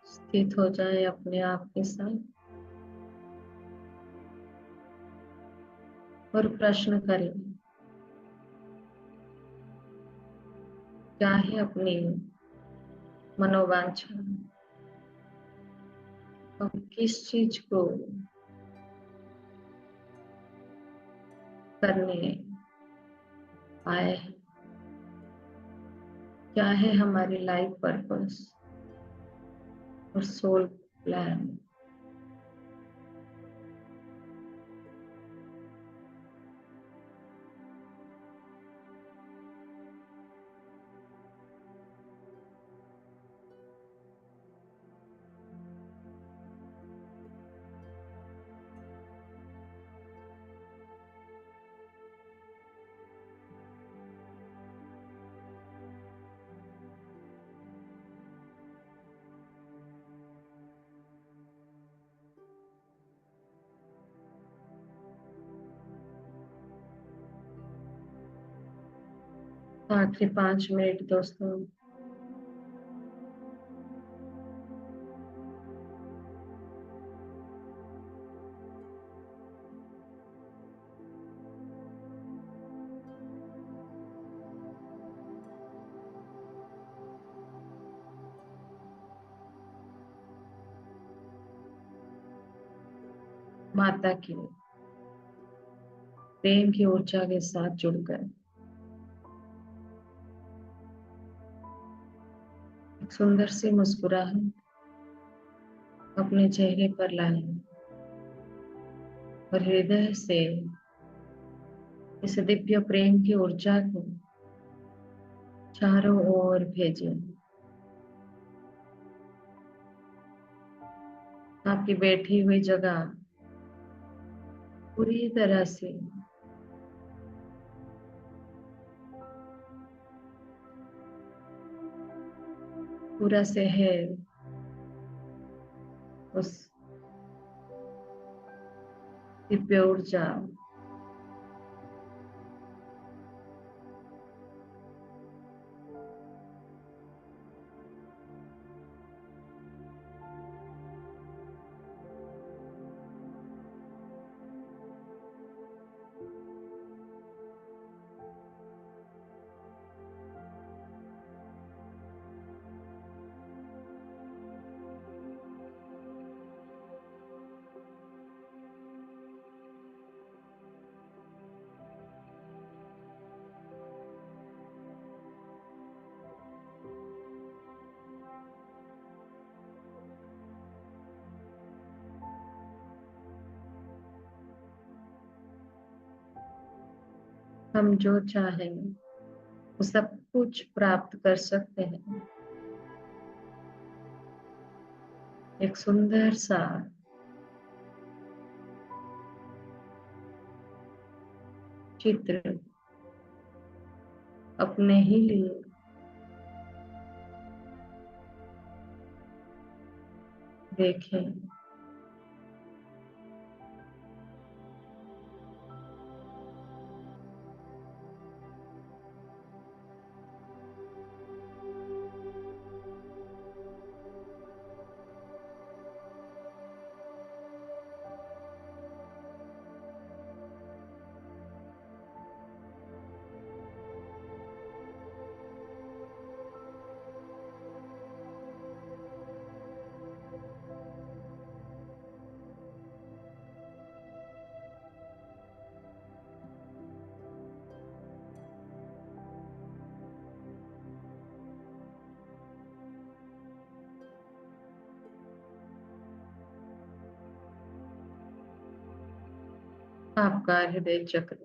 Speaker 2: स्थित हो जाए अपने आप के साथ और प्रश्न करें, क्या है अपनी मनोवांछा, हम किस चीज को करने आए हैं, क्या है हमारी लाइफ पर्पस और सोल प्लान। आखिरी 5 मिनट दोस्तों। माता की प्रेम की ऊर्जा के साथ जुड़कर एक सुंदर सी मुस्कुराहट अपने चेहरे पर लाएं और हृदय से इस दिव्य प्रेम की ऊर्जा को चारों ओर भेजें। आपकी बैठी हुई जगह पूरी तरह से पूरा शहर उस दिव्य ऊर्जा हम जो चाहें वो सब कुछ प्राप्त कर सकते हैं। एक सुंदर सा चित्र अपने ही लिए देखें। आपका हृदय चक्र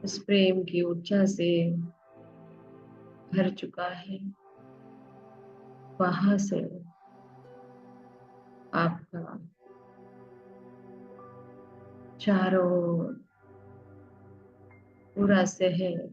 Speaker 2: इस प्रेम की ऊर्जा से भर चुका है। वहां से आपका चारों ओर पूरा शहर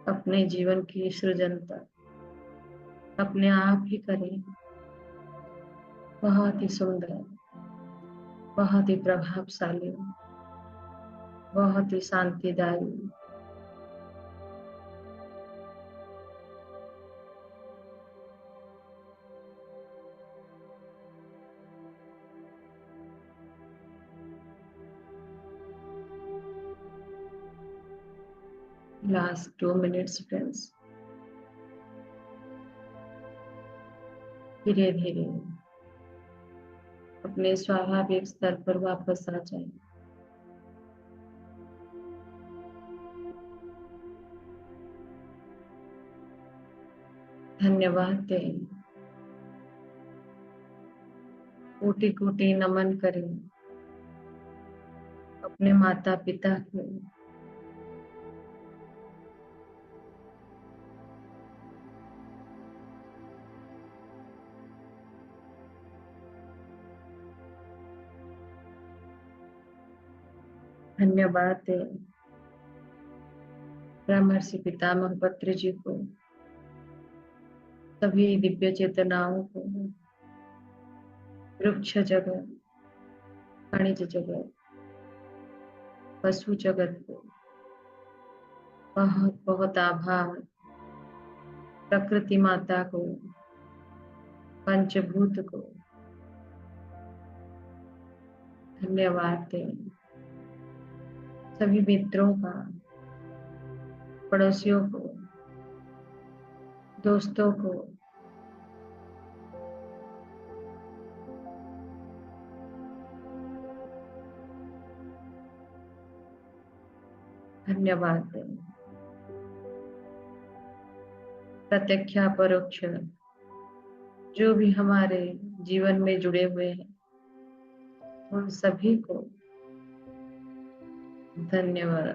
Speaker 2: अपने जीवन की सृजनता अपने आप ही करें। बहुत ही सुंदर, बहुत ही प्रभावशाली, बहुत ही शांतिदायी। Last 2 minutes friends. धीरे धीरे अपने स्वाभाविक स्तर पर वापस आ जाएं। धन्यवाद दें। कोटि कोटि नमन करें अपने माता पिता को। धन्यवाद दें ब्रह्मर्षि पितामह पत्री जी को, सभी दिव्य चेतनाओं को, वृक्ष जगत, खनिज जगत, पशु जगत को बहुत बहुत आभार। प्रकृति माता को, पंचभूत को धन्यवाद दें। सभी मित्रों का, पड़ोसियों को, दोस्तों को धन्यवाद दें। प्रत्यक्ष परोक्ष जो भी हमारे जीवन में जुड़े हुए हैं उन सभी को धन्यवाद।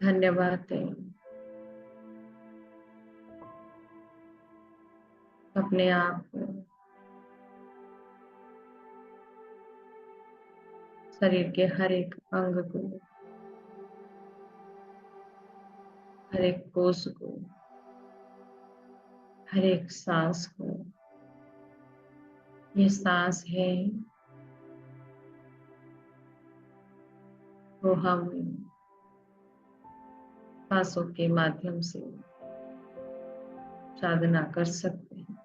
Speaker 2: धन्यवाद दें। अपने आप को, शरीर के हर एक अंग को, हर एक कोष को हर एक सांस को, ये सांस है वो हम सांसों के माध्यम से साधना कर सकते हैं।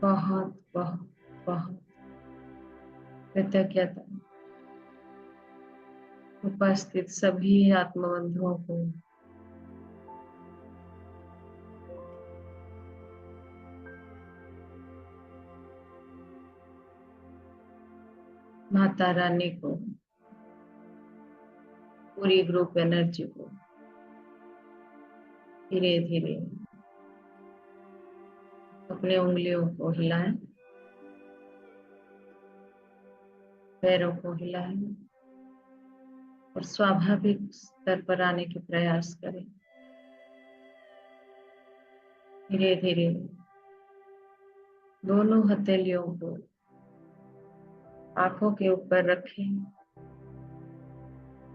Speaker 2: बहुत बहुत बहुत कृतज्ञता उपस्थित सभी आत्मबंधुओं को। माता रानी को, पूरी ग्रुप एनर्जी को धीरे धीरे अपने उंगलियों को हिलाएं, पैरों को हिलाएं और स्वाभाविक स्तर पर आने के प्रयास करें। धीरे धीरे दोनों हथेलियों को आंखों के ऊपर रखें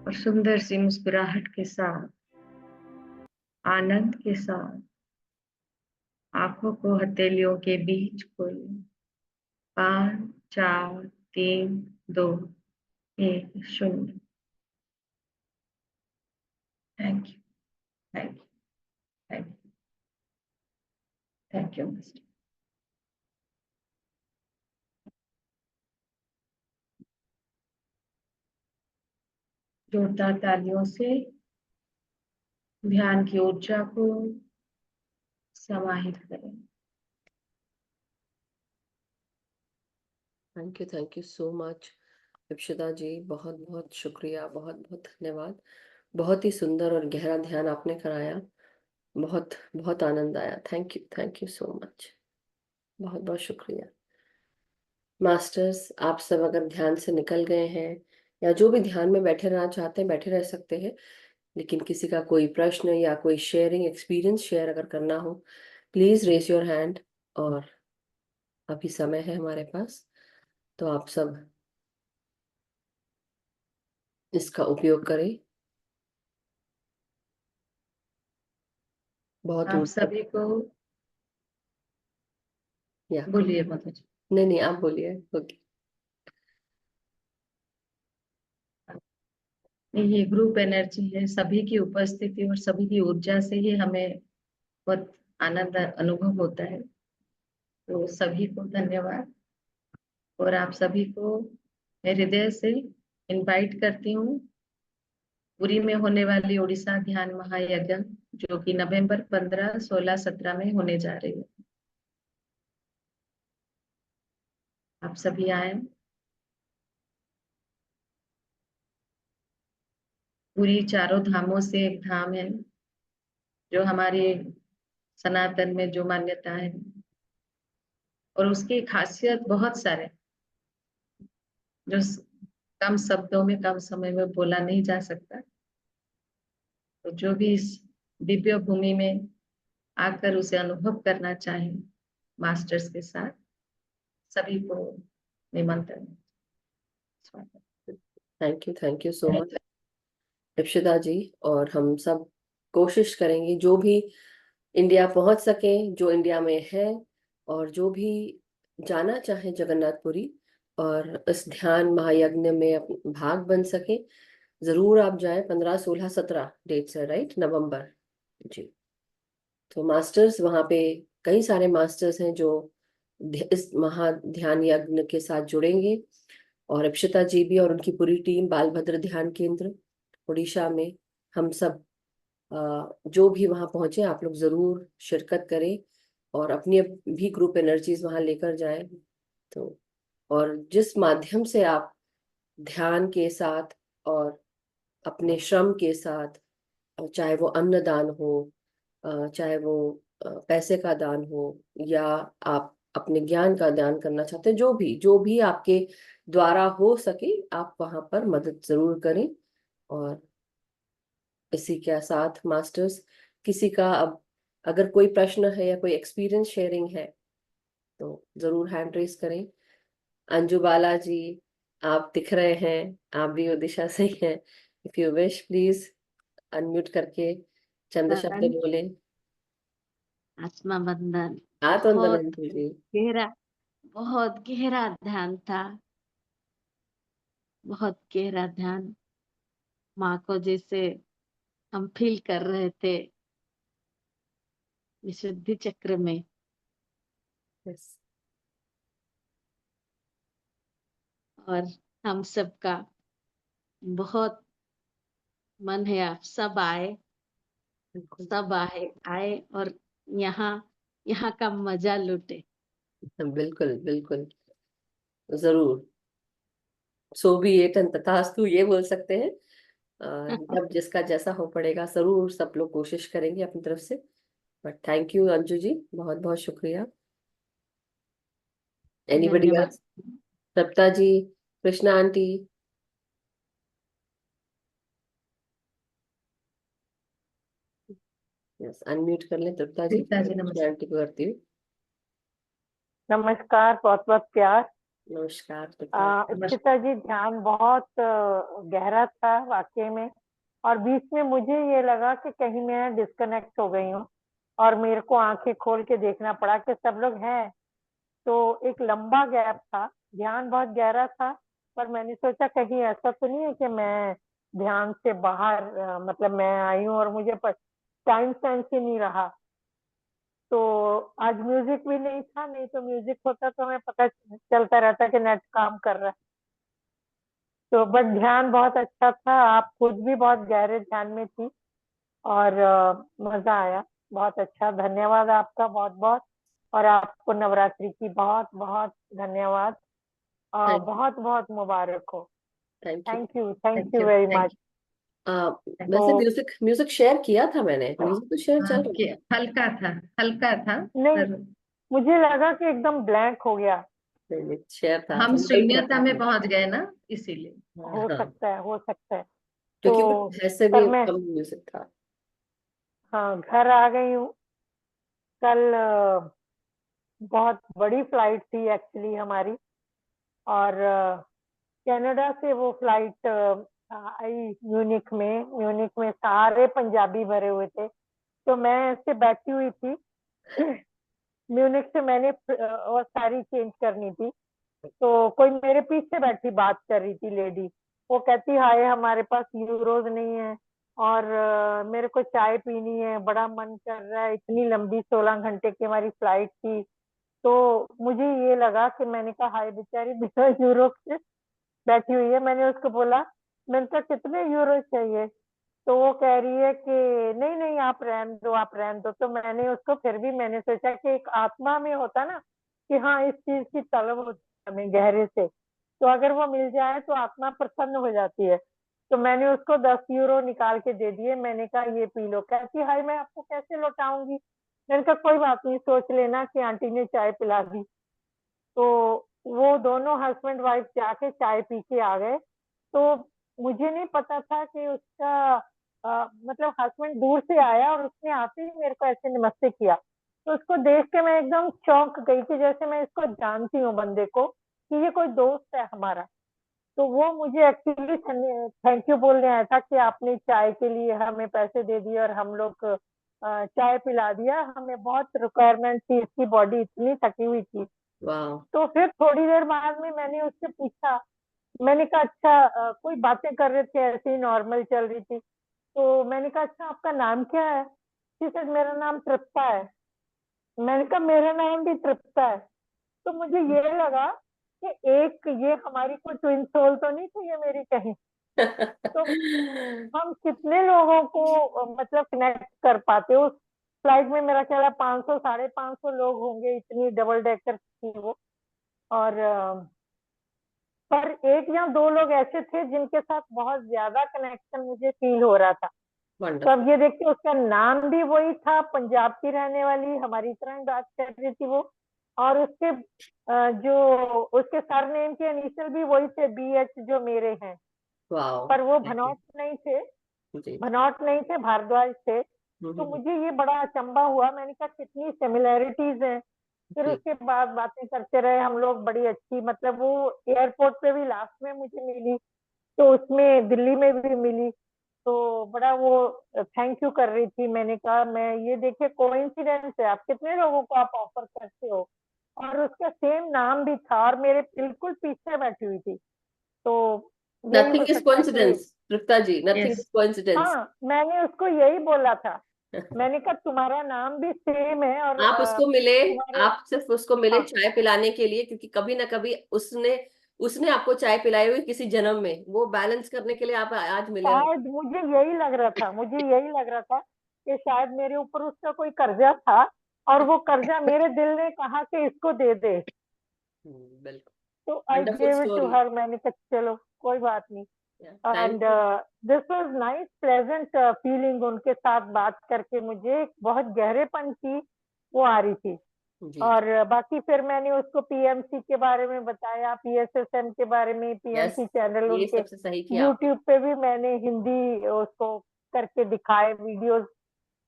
Speaker 2: और सुंदर सी मुस्कुराहट के साथ, आनंद के साथ आंखों को हथेलियों के बीच खोलें। 5 4 3 2 1 0। Thank you, thank you, thank you, thank you master. जोरदार तालियों से ध्यान की ऊर्जा को समाहित करें।
Speaker 1: Thank you so much Ipsita ji, बहुत बहुत शुक्रिया, बहुत बहुत धन्यवाद। बहुत ही सुंदर और गहरा ध्यान आपने कराया, बहुत बहुत आनंद आया। थैंक यू सो मच, बहुत बहुत शुक्रिया। मास्टर्स, आप सब अगर ध्यान से निकल गए हैं या जो भी ध्यान में बैठे रहना चाहते हैं बैठे रह सकते हैं, लेकिन किसी का कोई प्रश्न या कोई शेयरिंग एक्सपीरियंस शेयर अगर करना हो, प्लीज रेज योर हैंड। और अभी समय है हमारे पास, तो आप सब इसका उपयोग करें। बहुत
Speaker 2: आप
Speaker 1: ऊर्जा।
Speaker 2: सभी को,
Speaker 1: या
Speaker 2: बोलिए माता जी।
Speaker 1: नहीं नहीं, आप बोलिए। ओके।
Speaker 2: ये ग्रुप एनर्जी है, सभी की उपस्थिति और सभी की ऊर्जा से ही हमें बहुत आनंद अनुभव होता है। तो सभी को धन्यवाद और आप सभी को मैं हृदय से इनवाइट करती हूँ पुरी में होने वाली उड़ीसा ध्यान महायज्ञ, जो कि नवंबर 15 16 17 में होने जा रही है। आप सभी आए। पूरी चारों धामों से एक धाम है, जो हमारे सनातन में जो मान्यता है, और उसकी खासियत बहुत सारे, जो कम शब्दों में कम समय में बोला नहीं जा सकता। तो जो भी इस दिव्य भूमि में आकर उसे अनुभव करना चाहे मास्टर्स के साथ, सभी को निमंत्रण, स्वागत।
Speaker 1: Thank you so much Ipsita ji. और हम सब कोशिश करेंगे जो भी इंडिया पहुंच सके, जो इंडिया में है और जो भी जाना चाहे जगन्नाथपुरी और इस ध्यान महायज्ञ में भाग बन सके, जरूर आप जाएं। 15 16 17 डेट्स है, राइट, नवंबर जी। तो मास्टर्स वहाँ पे कई सारे मास्टर्स हैं जो इस महा ध्यान यज्ञ के साथ जुड़ेंगे। और अक्षता जी भी और उनकी पूरी टीम, बाल भद्र ध्यान केंद्र उड़ीसा में, हम सब जो भी वहाँ पहुंचे, आप लोग जरूर शिरकत करें और अपनी भी ग्रुप एनर्जीज वहाँ लेकर जाएं। तो और जिस माध्यम से आप ध्यान के साथ और अपने श्रम के साथ, चाहे वो अन्नदान हो, चाहे वो पैसे का दान हो, या आप अपने ज्ञान का दान करना चाहते हैं, जो भी आपके द्वारा हो सके, आप वहां पर मदद जरूर करें। और इसी के साथ मास्टर्स, किसी का अब अगर कोई प्रश्न है या कोई एक्सपीरियंस शेयरिंग है तो जरूर हैंड रेस करें। अंजू बाला जी, आप दिख रहे हैं, आप भी ओडिशा से ही हैं। If you wish, please unmute करके चंद शब्द
Speaker 3: हाँ
Speaker 1: बोलें।
Speaker 3: आत्मा बंधन
Speaker 1: आत्मबंधन
Speaker 3: बहुत
Speaker 1: अंजू जी।
Speaker 3: गहरा, बहुत गहरा ध्यान था, बहुत गहरा ध्यान। माँ को जैसे हम फील कर रहे थे विशुद्धि चक्र में।
Speaker 1: यस।
Speaker 3: और हम सबका बहुत मन है आप सब आए,
Speaker 1: बिल्कुल
Speaker 3: सब आए आए और यहाँ यहाँ का मजा लूटे।
Speaker 1: बिल्कुल बिल्कुल, जरूर। सो भी एट एंड तथास्तु ये बोल सकते हैं। जब जिसका जैसा हो पड़ेगा, जरूर सब लोग कोशिश करेंगे अपनी तरफ से। But thank you Anju ji, बहुत बहुत शुक्रिया। एनीबडी
Speaker 3: धन्यवाद।
Speaker 1: एल्स? सप्ता जी, कृष्णा आंटी। यस, अनम्यूट कर लें तृप्ता जी,
Speaker 2: तृप्ता जी
Speaker 1: कृष्णा
Speaker 2: नमस्ते।
Speaker 1: आंटी को करती हूँ।
Speaker 4: नमस्कार, बहुत बहुत प्यार।
Speaker 1: नमस्कार तृप्ता जी।
Speaker 4: स्थिता जी, ध्यान बहुत गहरा था वाकई में। और बीच में मुझे ये लगा कि कहीं मैं डिस्कनेक्ट हो गई हूँ और मेरे को आंखें खोल के देखना पड़ा कि सब लोग हैं। तो एक लंबा गैप था, ध्यान बहुत गहरा था। पर मैंने सोचा कहीं ऐसा तो नहीं है कि मैं ध्यान से बाहर मतलब मैं आई हूँ और मुझे टाइम सेंस ही नहीं रहा। तो आज म्यूजिक भी नहीं था, नहीं तो म्यूजिक होता तो हमें पता चलता रहता कि नेट काम कर रहा है। तो बट ध्यान बहुत अच्छा था, आप खुद भी बहुत गहरे ध्यान में थी और मजा आया। बहुत अच्छा, धन्यवाद आपका बहुत बहुत। और आपको नवरात्रि की बहुत बहुत धन्यवाद और
Speaker 1: थैंक यू।
Speaker 4: बहुत बहुत मुबारक हो।
Speaker 1: Thank you.
Speaker 4: Thank
Speaker 2: thank
Speaker 4: you
Speaker 2: you,
Speaker 4: very
Speaker 2: thank
Speaker 4: much.
Speaker 2: You.
Speaker 1: वैसे
Speaker 4: तो
Speaker 1: म्यूजिक म्यूजिक शेयर किया था मैंने, म्यूजिक तो शेयर चल
Speaker 2: हाँ,
Speaker 1: रहा
Speaker 2: कि हल्का था, हल्का था।
Speaker 4: नहीं,
Speaker 2: पर
Speaker 4: मुझे लगा कि एकदम ब्लैंक हो गया।
Speaker 1: था। नहीं, शेयर था,
Speaker 2: हम
Speaker 1: संभल के
Speaker 2: शून्यता
Speaker 1: रखा
Speaker 2: में
Speaker 1: था।
Speaker 2: पहुंच गए ना, इसीलिए।
Speaker 4: हो
Speaker 1: हाँ,
Speaker 4: सकता है, हो सकता है।
Speaker 1: क्योंकि वो
Speaker 4: तो
Speaker 1: ऐसे
Speaker 4: पर
Speaker 1: भी
Speaker 4: मैं,
Speaker 1: कम म्यूजिक था।
Speaker 4: हाँ, घर आ गई हूँ। कल बहुत बड़ी फ्लाइट थी एक्चुअली हमारी। और कनाडा से वो फ्लाइट आई म्यूनिक में सारे पंजाबी भरे हुए थे। तो मैं ऐसे बैठी हुई थी। म्यूनिक से मैंने वो सारी चेंज करनी थी। तो कोई मेरे पीछे बैठी बात कर रही थी लेडी। वो कहती हाय, हमारे पास यूरोज नहीं है और मेरे को चाय पीनी है, बड़ा मन कर रहा है। इतनी लंबी 16 घंटे की हमारी फ्लाइट थी। तो मुझे ये लगा कि मैंने कहा हाय, बेचारी बिना यूरो के बैठी हुई है। मैंने उसको बोला, मैंने कहा कितने यूरो चाहिए? तो वो कह रही है कि नहीं नहीं, आप रहने दो, आप रहने दो। तो मैंने उसको, फिर भी मैंने सोचा कि एक आत्मा में होता ना कि हाँ, इस चीज की तलब होती है हमें गहरे से, तो अगर वो मिल जाए तो आत्मा प्रसन्न हो जाती है। तो मैंने उसको 10 यूरो निकाल के दे दिए। मैंने कहा ये पी लो। कहती हाय, मैं आपको कैसे लौटाऊंगी? मैंने कहा कोई बात नहीं, सोच लेना कि आंटी ने चाय पिला दी। तो वो दोनों हस्बैंड वाइफ जाके चाय पी के आ गए। तो मुझे नहीं पता था कि उसका मतलब हस्बैंड दूर से आया और उसने आते ही मेरे को ऐसे नमस्ते किया। तो उसको देख के मैं एकदम चौंक गई कि जैसे मैं इसको जानती हूँ बंदे को, कि ये कोई दोस्त है हमारा। तो वो मुझे एक्चुअली थैंक यू बोलने आया था कि आपने चाय के लिए हमें पैसे दे दिए और हम लोग चाय पिला दिया। हमें बहुत रिक्वायरमेंट थी, इसकी बॉडी इतनी थकी हुई थी।
Speaker 1: वाह।
Speaker 4: तो फिर थोड़ी देर बाद में मैंने उससे पूछा। मैंने कहा अच्छा, कोई बातें कर रहे थे, ऐसे ही नॉर्मल चल रही थी। तो मैंने कहा अच्छा, आपका नाम क्या है? She said, मेरा नाम तृप्ता है। मैंने कहा मेरा नाम भी तृप्ता है। तो मुझे ये लगा कि एक ये हमारी कोई ट्विन सोल तो नहीं थी ये मेरी कहीं। तो हम कितने लोगों को मतलब कनेक्ट कर पाते उस फ्लाइट में? मेरा ख्याल है 500 550 लोग होंगे, इतनी डबल डेकर थी वो। और पर एक या दो लोग ऐसे थे जिनके साथ बहुत ज्यादा कनेक्शन मुझे फील हो रहा था। तो
Speaker 1: वंडरफुल।
Speaker 4: अब ये देखिए, उसका नाम भी वही था, पंजाब की रहने वाली, हमारी तरह ही बात कर रही थी वो। और उसके जो उसके सरनेम के इनिशियल भी वही थे, BH, जो मेरे हैं।
Speaker 1: वाह।
Speaker 4: पर वो
Speaker 1: थैंक यू जी।
Speaker 4: भनौट नहीं थे, भारद्वाज थे। तो
Speaker 1: हम्म,
Speaker 4: मुझे ये बड़ा अचंभा हुआ। मैंने कहा कितनी सिमिलैरिटीज हैं। फिर
Speaker 1: जी।
Speaker 4: उसके बाद बातें करते रहे हम लोग, बड़ी अच्छी। मतलब वो एयरपोर्ट पे भी लास्ट में मुझे मिली, तो उसमें दिल्ली में भी मिली। तो बड़ा वो थैंक यू कर रही थी। मैंने कहा मैं ये देखिए कोइंसिडेंस है, आप कितने लोगों को आप ऑफर करते हो, और उसका सेम नाम भी था और मेरे बिल्कुल पीछे बैठी हुई थी। तो यही हो
Speaker 1: नथिंग इज
Speaker 4: सकता है कि
Speaker 1: coincidence, Tripta ji, nothing
Speaker 2: Yes.
Speaker 1: Is coincidence.
Speaker 4: हाँ, मैंने उसको यही बोला था। मैंने कहा तुम्हारा नाम भी सेम है और
Speaker 1: आप उसको मिले,
Speaker 4: तुम्हारे
Speaker 1: आप सिर्फ उसको मिले
Speaker 4: हाँ
Speaker 1: चाय पिलाने के लिए, क्योंकि कभी ना कभी उसने उसने आपको चाय पिलाई हुई किसी जन्म में, वो बैलेंस करने के लिए आप आज मिले हो।
Speaker 4: शायद मुझे यही लग रहा था, मुझे यही लग रहा था कि शायद मेरे ऊपर उसका कोई कर्जा था और वो कर्जा मेरे दिल ने कहा कि इसको दे दे।
Speaker 1: बिल्कुल।
Speaker 4: तो I
Speaker 1: wonderful
Speaker 4: gave it to
Speaker 1: story.
Speaker 4: Her. मैंने कहा चलो कोई बात नहीं।
Speaker 1: Thank
Speaker 4: and
Speaker 1: you.
Speaker 4: This was nice pleasant feeling, उनके साथ बात करके मुझे एक बहुत गहरेपन की वो आ रही थी।
Speaker 1: जी।
Speaker 4: और बाकी फिर मैंने उसको पीएमसी के बारे में बताया, पीएसएसएम के बारे में,
Speaker 1: यस,
Speaker 4: पीएमसी चैनल
Speaker 1: ये
Speaker 4: उनके
Speaker 1: सबसे सही किया आपने।
Speaker 4: यूट्यूब पे भी मैंने हिंदी उसको करके दिखाए वीडियोस।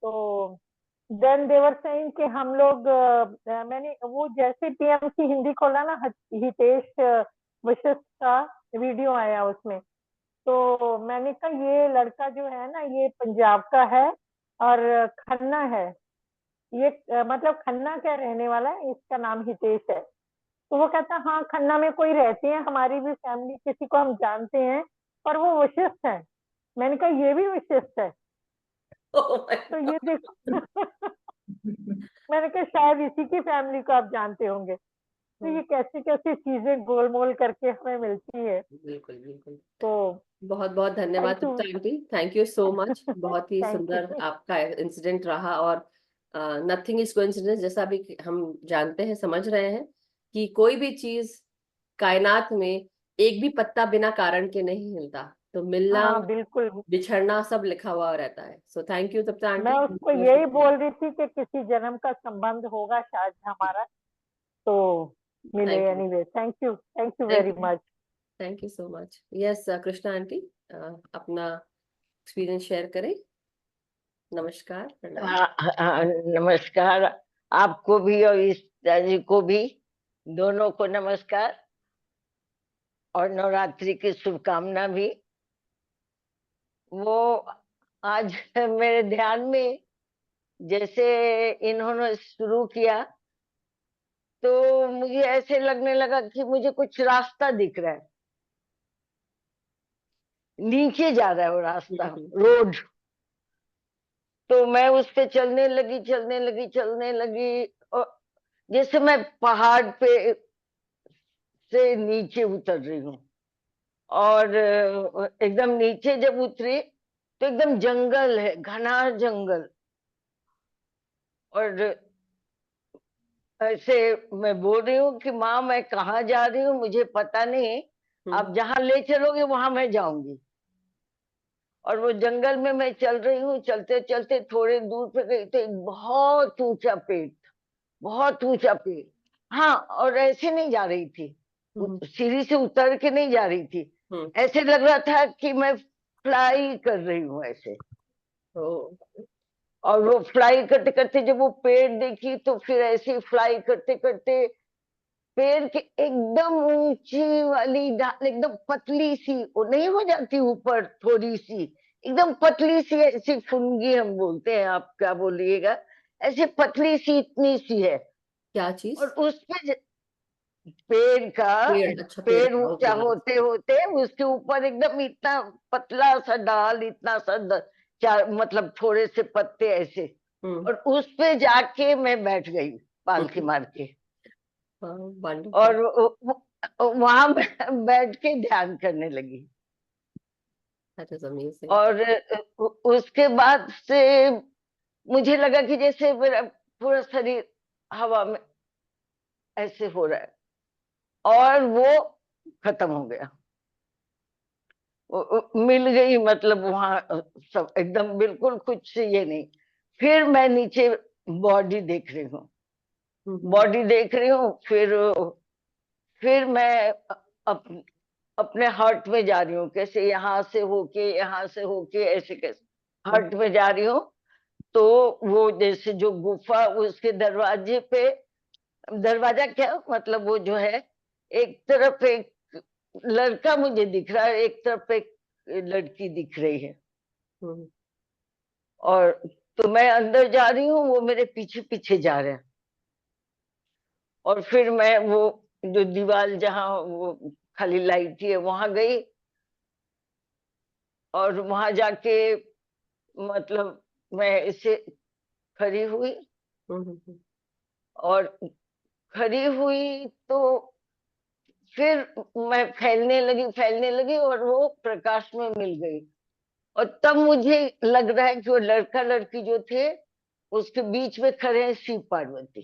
Speaker 4: तो देन देवर सेइंग कि हम लोग मैंने वो जैसे पीएमसी हिंदी खोला ना, हितेश वशिष्ठ का वीडियो आया उसमें। तो मैंने कहा ये लड़का जो है ना ये पंजाब का है और खन्ना है। ये मतलब खन्ना क्या रहने वाला है, इसका नाम हितेश है। तो वो कहता हाँ खन्ना में कोई रहते हैं, हमारी भी फैमिली किसी को हम जानते हैं और वो वशिष्ठ है। मैंने कहा ये भी वशिष्ठ है।
Speaker 1: Oh my
Speaker 4: तो ये
Speaker 1: God.
Speaker 4: देखो मैंने कहा शायद इसी की फैमिली को आप जानते होंगे। तो ये कैसी कैसी चीजें गोलमोल करके हमें मिलती है।
Speaker 1: बिल्कुल बिल्कुल।
Speaker 4: तो
Speaker 1: बहुत बहुत धन्यवाद
Speaker 4: thank you.
Speaker 1: Tripta aunty, thank you so much. बहुत ही
Speaker 4: थैंक
Speaker 1: सुंदर
Speaker 4: यू।
Speaker 1: आपका इंसिडेंट रहा। और नथिंग इज कोइंसिडेंस, जैसा भी हम जानते हैं, समझ रहे हैं कि कोई भी चीज कायनात में एक भी पत्ता बिना कारण के नहीं हिलता, तो मिलना
Speaker 4: हाँ बिल्कुल।
Speaker 1: बिछड़ना सब लिखा हुआ रहता है। सो थैंक यू तृप्ता
Speaker 4: मैं
Speaker 1: आंटी।
Speaker 4: उसको यही बोल रही थी कि किसी जन्म का संबंध होगा शायद हमारा, तो मिले।
Speaker 1: Thank you,
Speaker 4: anyway thank you
Speaker 1: thank
Speaker 4: very
Speaker 1: you,
Speaker 4: much.
Speaker 1: Thank you so much. Yes Krishna aunty, अपना एक्सपीरियंस शेयर करें। नमस्कार, प्रणाम।
Speaker 5: हाँ हाँ, नमस्कार। आपको भी और इस जी को भी, दोनों को नमस्कार और नवरात्रि की शुभकामना भी। वो आज मेरे ध्यान में जैसे इन्होंने शुरू किया तो मुझे ऐसे लगने लगा कि मुझे कुछ रास्ता दिख रहा है, नीचे जा रहा है वो रास्ता, रोड। तो मैं उस पे चलने लगी और जैसे मैं पहाड़ पे से नीचे उतर रही हूँ। और एकदम नीचे जब उतरी तो एकदम जंगल है, घना जंगल। और ऐसे मैं बोल रही हूँ कि माँ मैं कहाँ जा रही हूँ मुझे पता नहीं, आप जहाँ ले चलोगे वहां मैं जाऊंगी। और वो जंगल में मैं चल रही हूँ, चलते चलते थोड़े दूर पे गई तो एक बहुत ऊंचा पेड़ था, बहुत ऊंचा पेड़। हाँ, और ऐसे नहीं जा रही थी, सीढ़ी से उतर के नहीं जा रही थी, ऐसे लग रहा था कि मैं फ्लाई कर रही हूँ ऐसे। और वो फ्लाई करते करते जब वो पेड़ देखी तो फिर ऐसे फ्लाई करते करते पेड़ के एकदम ऊंची वाली डाल, एकदम पतली सी, वो नहीं हो जाती ऊपर थोड़ी सी, एकदम पतली सी ऐसी फुनगी हम बोलते हैं, आप क्या बोलिएगा, ऐसे पतली सी इतनी सी है।
Speaker 1: क्या चीज?
Speaker 5: और उस पे पेड़ का,
Speaker 1: पेड़, अच्छा पेड़
Speaker 5: पेड़
Speaker 1: का,
Speaker 5: ऊंचा
Speaker 1: ओके।
Speaker 5: होते होते उसके ऊपर एकदम इतना पतला सा डाल, इतना सा चार मतलब थोड़े से पत्ते ऐसे। और उस पे जाके मैं बैठ गई पालथी मार के।
Speaker 1: वंडरफुल।
Speaker 5: और वहां बैठ के ध्यान करने लगी।
Speaker 1: That is amazing.
Speaker 5: और उसके बाद से मुझे लगा कि जैसे मेरा पूरा शरीर हवा में ऐसे हो रहा है, और वो खत्म हो गया। मिल गई, मतलब वहां सब एकदम बिल्कुल कुछ ये नहीं। फिर मैं नीचे बॉडी देख रही हूँ, बॉडी देख रही हूँ। फिर मैं अपने हार्ट में जा रही हूँ, कैसे यहाँ से होके ऐसे कैसे हार्ट में जा रही हूँ। तो वो जैसे जो गुफा, उसके दरवाजे पे, दरवाजा क्या मतलब वो जो है, एक तरफ एक लड़का मुझे दिख रहा है, एक तरफ एक लड़की दिख रही है।
Speaker 1: हम्म,
Speaker 5: और तो मैं अंदर जा रही हूँ, वो मेरे पीछे पीछे जा रहे हैं। और फिर मैं वो जो दीवार जहाँ वो खाली लाइट ही है वहां गई, और वहां जाके मतलब मैं ऐसे खड़ी हुई,
Speaker 1: हम्म,
Speaker 5: और खड़ी हुई तो फिर मैं फैलने लगी और वो प्रकाश में मिल गई। और तब मुझे लग रहा है कि वो लड़का लड़की जो थे उसके बीच में खड़े हैं शिव पार्वती।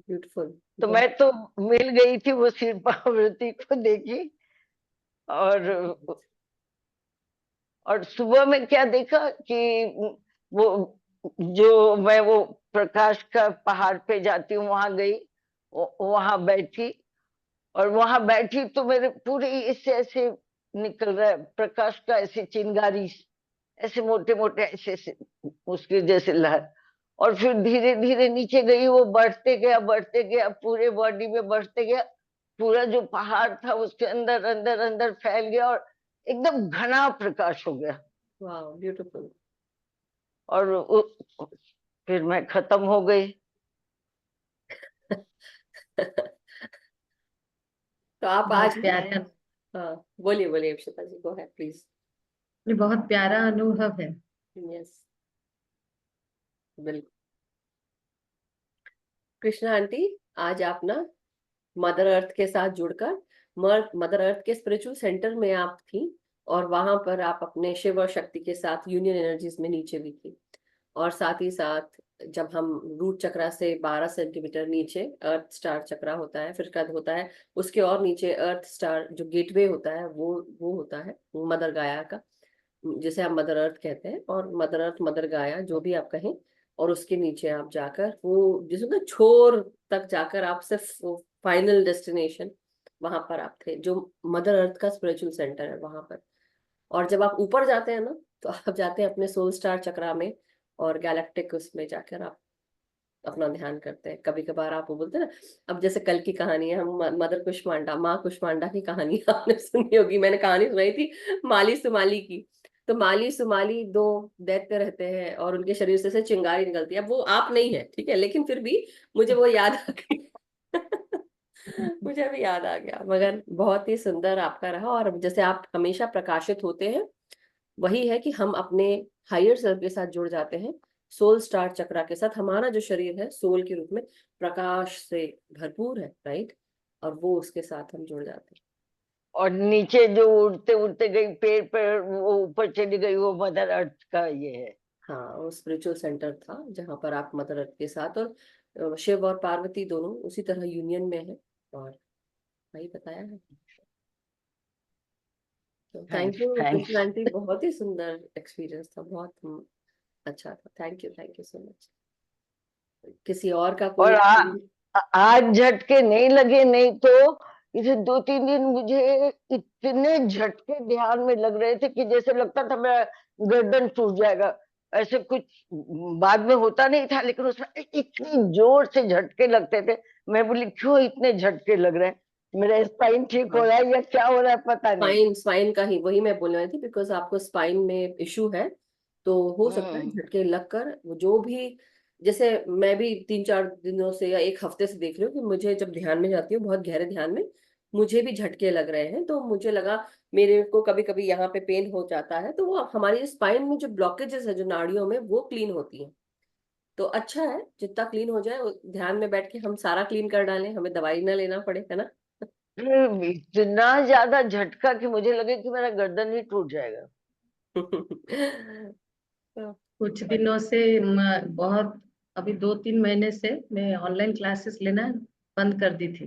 Speaker 1: ब्यूटीफुल।
Speaker 5: तो मैं तो मिल गई थी, वो शिव पार्वती को देखी। और सुबह में क्या देखा कि वो जो मैं वो प्रकाश का पहाड़ पे जाती हूँ वहां गई, वहां बैठी। और वहां बैठी तो मेरे पूरे इससे ऐसे निकल रहा है प्रकाश का, ऐसे चिंगारी, ऐसे मोटे मोटे ऐसे ऐसे उसके जैसे लहर। और फिर धीरे धीरे नीचे गई, वो बढ़ते गया पूरे बॉडी में बढ़ते गया। पूरा जो पहाड़ था उसके अंदर अंदर अंदर फैल गया, और एकदम घना प्रकाश हो गया।
Speaker 1: वाह, ब्यूटीफुल।
Speaker 5: और फिर मैं खत्म हो गई।
Speaker 1: तो आप आज
Speaker 2: बहुत प्यारे,
Speaker 1: हाँ, बोलिए बोलिए इप्सिता जी, गो अहेड प्लीज।
Speaker 2: बहुत प्यारा अनुभव है।
Speaker 1: यस, बिल्कुल। कृष्णा आंटी, आज आप ना मदर अर्थ के साथ जुड़कर मदर अर्थ के स्पिरिचुअल सेंटर में आप थी, और वहां पर आप अपने शिव और शक्ति के साथ यूनियन एनर्जीज में नीचे भी थी। और साथ ही साथ जब हम रूट चक्रा से 12 सेंटीमीटर नीचे अर्थ स्टार चक्रा होता है, फिर कद होता है उसके और नीचे अर्थ स्टार जो गेटवे होता है, वो होता है मदर गाया का, जिसे आप मदर अर्थ कहते हैं, और मदर अर्थ मदर गाया जो भी आप कहें। और उसके नीचे आप जाकर वो जिसमें ना छोर तक जाकर आप सिर्फ फाइनल डेस्टिनेशन वहां पर आप थे, जो मदर अर्थ का स्पिरिचुअल सेंटर है वहां पर। और जब आप ऊपर जाते हैं ना, तो आप जाते हैं अपने सोल स्टार चक्रा में, और गैलेक्टिक उसमें जाकर आप अपना ध्यान करते हैं। कभी कभार आप वो बोलते हैं ना, अब जैसे कल की कहानी है, हम मदर कुष्मांडा, माँ कुष्मांडा की कहानी आपने सुनी होगी, मैंने कहानी सुनाई थी माली सुमाली की। तो माली सुमाली दो दैत्य रहते हैं, और उनके शरीर से चिंगारी निकलती है। अब वो आप नहीं है, ठीक है, लेकिन फिर भी मुझे वो याद आ गई। मुझे अभी याद आ गया। मगर बहुत ही सुंदर आपका रहा, और जैसे आप हमेशा प्रकाशित होते हैं, वही है कि हम अपने हायर सेल्फ के साथ जुड़ जाते हैं। सोल स्टार चक्रा के साथ हमारा जो शरीर है सोल के रूप में प्रकाश से भरपूर है, राइट, और वो उसके साथ हम जुड़ जाते हैं।
Speaker 5: और नीचे जो उड़ते उड़ते गई पेड़ पर वो ऊपर चली गई, वो मदर अर्थ का ये है।
Speaker 1: हाँ, वो स्पिरिचुअल सेंटर था जहाँ पर आप मदर अर्थ के साथ, और शिव और पार्वती दोनों उसी तरह यूनियन में है, और वही बताया है। तो thank
Speaker 5: thanks
Speaker 1: you
Speaker 5: thanks.
Speaker 1: Krishna aunty, बहुत ही सुंदर एक्सपीरियंस था, बहुत अच्छा था। Thank you so much. किसी और का कोई
Speaker 5: और
Speaker 1: experience?
Speaker 5: आज झटके नहीं लगे, नहीं तो इसे 2-3 दिन मुझे इतने झटके ध्यान में लग रहे थे कि जैसे लगता था मेरा गर्दन टूट जाएगा। ऐसे कुछ बाद में होता नहीं था, लेकिन उसमें इतनी जोर से झटके लगते थे। मैं बोली क्यों इतने झटके लग रहे हैं, मेरा स्पाइन ठीक हो रहा है या क्या हो रहा है पता नहीं।
Speaker 1: स्पाइन स्पाइन का ही वही मैं बोलने वाली थी, बिकॉज आपको स्पाइन में इशू है, तो हो सकता है
Speaker 5: हम्म।
Speaker 1: झटके लगकर वो जो भी, जैसे मैं भी 3-4 दिनों से या एक हफ्ते से देख रही हूँ कि मुझे जब ध्यान में जाती हूँ बहुत गहरे ध्यान में, मुझे भी झटके लग रहे हैं। तो मुझे लगा मेरे को कभी कभी यहाँ पे पेन हो जाता है, तो वो हमारी स्पाइन में जो ब्लॉकेजेस है जो नाड़ियों में, वो क्लीन होती है। तो अच्छा है जितना क्लीन हो जाए, ध्यान में बैठ के हम सारा क्लीन कर डालें, हमें दवाई ना लेना पड़े, है ना।
Speaker 5: इतना ज्यादा झटका कि मुझे लगे कि मेरा गर्दन ही टूट जाएगा।
Speaker 1: तो
Speaker 2: कुछ दिनों से बहुत, अभी 2-3 महीने से मैं ऑनलाइन क्लासेस लेना बंद कर दी थी,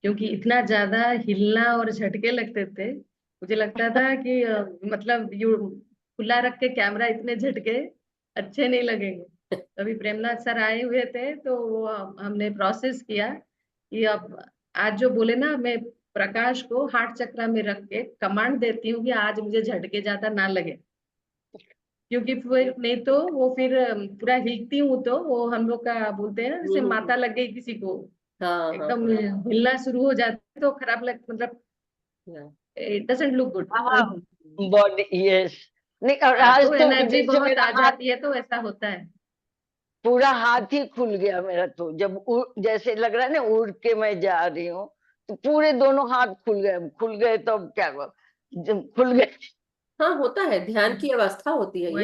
Speaker 2: क्योंकि इतना ज्यादा हिलना और झटके लगते थे। मुझे लगता था कि मतलब यू खुला रख के कैमरा, इतने झटके अच्छे नहीं लगेंगे। तभी प्रेमनाथ सर आए हुए थे, तो वो हमने प्रोसेस किया कि अब आज जो बोले ना, मैं प्रकाश को हार्ट चक्र में रख के कमांड देती हूँ कि आज मुझे झटके ज्यादा ना लगे, क्योंकि फिर नहीं तो वो फिर पूरा हिलती हूँ तो वो हम लोग का बोलते हैं ना, जैसे
Speaker 1: हम्म,
Speaker 2: माता लग गई किसी को,
Speaker 1: हाँ हाँ
Speaker 2: एकदम
Speaker 1: हाँ
Speaker 2: हिलना शुरू हो जाता है तो खराब लग, मतलब
Speaker 1: हाँ
Speaker 2: इट डजंट लुक गुड।
Speaker 5: हाँ, बॉडी, यस। नहीं, और आज
Speaker 2: तो
Speaker 5: तो
Speaker 2: एनर्जी
Speaker 5: जैसे
Speaker 2: बहुत
Speaker 5: मेरा
Speaker 2: आ
Speaker 5: हाथ,
Speaker 2: जाती है, तो ऐसा होता है।
Speaker 5: पूरा हाथ ही खुल गया मेरा, तो जब जैसे लग रहा है ना उड़ के मैं जा रही हूँ, तो पूरे दोनों हाथ खुल गए तो अब क्या हुआ? जब खुल गए।
Speaker 1: हाँ, होता है, ध्यान की अवस्था होती है ये।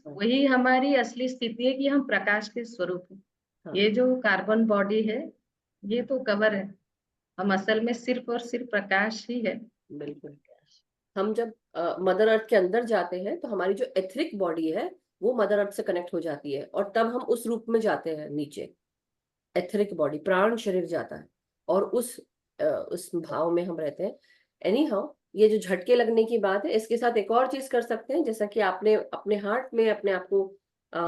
Speaker 2: वही हमारी असली स्थिति है कि हम प्रकाश के स्वरूप हैं।
Speaker 1: हाँ,
Speaker 2: ये जो कार्बन बॉडी है, ये तो कवर है। हम असल में सिर्फ और सिर्फ प्रकाश ही है।
Speaker 1: बिल्कुल। हम जब मदर अर्थ के अंदर जाते हैं तो हमारी जो एथरिक बॉडी है वो मदर अर्थ से कनेक्ट हो जाती है, और तब हम उस रूप में जाते हैं नीचे। एथरिक बॉडी, प्राण शरीर जाता है, और उस भाव में हम रहते हैं। एनी हाउ, ये जो झटके लगने की बात है, इसके साथ एक और चीज कर सकते हैं, जैसा कि आपने अपने हार्ट में अपने आप को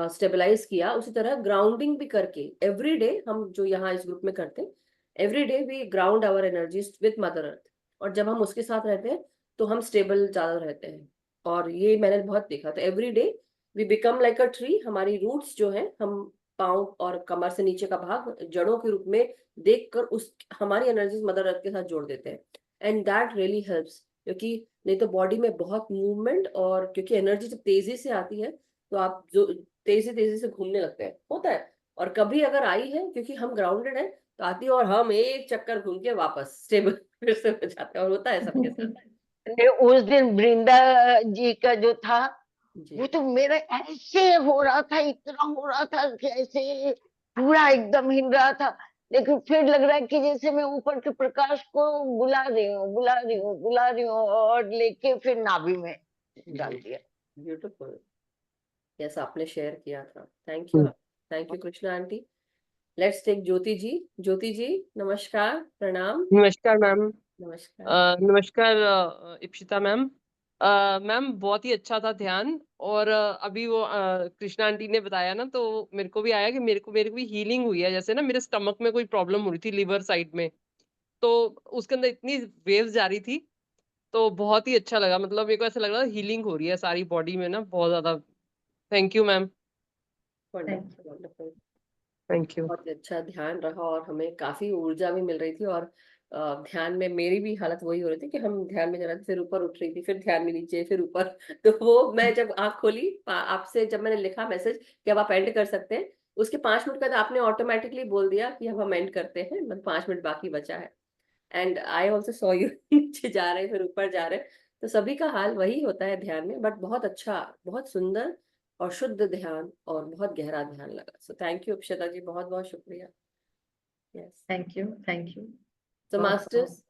Speaker 1: स्टेबलाइज किया, उसी तरह ग्राउंडिंग भी करके एवरी डे, हम जो यहाँ इस ग्रुप में करते हैं, every day we ground our energies with mother earth. और जब हम उसके साथ रहते हैं तो हम स्टेबल ज्यादा रहते हैं। और ये मैंने बहुत देखा था, every day we become like a tree. हमारी रूट्स जो है, हम पाँव और कमर से नीचे का भाग जड़ों के रूप में देखकर उस हमारी एनर्जीज मदर अर्थ के साथ जोड़ देते हैं। एंड दैट रियली हेल्प्स, क्योंकि नहीं तो बॉडी में बहुत मूवमेंट, और क्योंकि एनर्जी जब तेजी से आती है तो आप जो तेजी से घूमने लगते हैं, होता है। और कभी अगर आई है, क्योंकि हम ग्राउंडेड है, तो आती है और हम एक चक्कर घूम के वापस स्टेबल फिर से हो जाते हैं, और होता है सबके साथ।
Speaker 5: उस दिन वृंदा जी का जो था,
Speaker 1: जी,
Speaker 5: वो तो मेरा ऐसे हो रहा था, इतना हो रहा था कि ऐसे पूरा एकदम हिल रहा था। लेकिन फिर लग रहा है कि जैसे मैं ऊपर के प्रकाश को बुला रही हूँ और लेके फिर नाभि में डाल दिया।
Speaker 1: ब्यूटीफुल। यस, आपने शेयर किया था। Thank you Krishna aunty. Let's take Jyoti ji. Jyoti ji, नमस्कार, प्रणाम।
Speaker 6: नमस्कार मैम।
Speaker 1: नमस्कार।
Speaker 6: नमस्कार इप्सिता मैम। मैम बहुत ही अच्छा था ध्यान। और अभी वो कृष्णा आंटी ने बताया ना, तो मेरे को भी आया कि मेरे को भी हीलिंग हुई है। जैसे ना मेरे स्टमक में कोई प्रॉब्लम हो रही थी, लिवर साइड में, तो उसके अंदर इतनी वेव्स जा रही थी, तो बहुत ही अच्छा लगा। मतलब मेरे को ऐसा लग रहा था हीलिंग हो रही है सारी बॉडी में ना, बहुत ज्यादा। Thank you ma'am.
Speaker 1: Wonderful, wonderful.
Speaker 6: Thank you.
Speaker 1: बहुत अच्छा ध्यान रहा, और हमें काफी ऊर्जा भी मिल रही थी। और ध्यान में मेरी भी हालत वही हो रही थी कि हम ध्यान में जा रहे थे, फिर ऊपर उठ रही थी, फिर ध्यान में नीचे, फिर ऊपर। तो वो मैं जब आंख खोली, आपसे जब मैंने लिखा मैसेज कि अब आप एंड कर सकते हैं, उसके 5 मिनट बाद आपने ऑटोमेटिकली बोल दिया कि अब हम एंड करते हैं, मतलब 5 मिनट बाकी बचा है। And I also saw you नीचे जा रहे फिर ऊपर जा रहे। तो सभी का हाल वही होता है ध्यान में, बट बहुत अच्छा, बहुत सुंदर और शुद्ध ध्यान, और बहुत गहरा ध्यान लगा। सो थैंक यू अक्षता जी, बहुत बहुत शुक्रिया। यस।
Speaker 2: Thank you.
Speaker 1: तो
Speaker 2: बहुत
Speaker 1: मास्टर्स,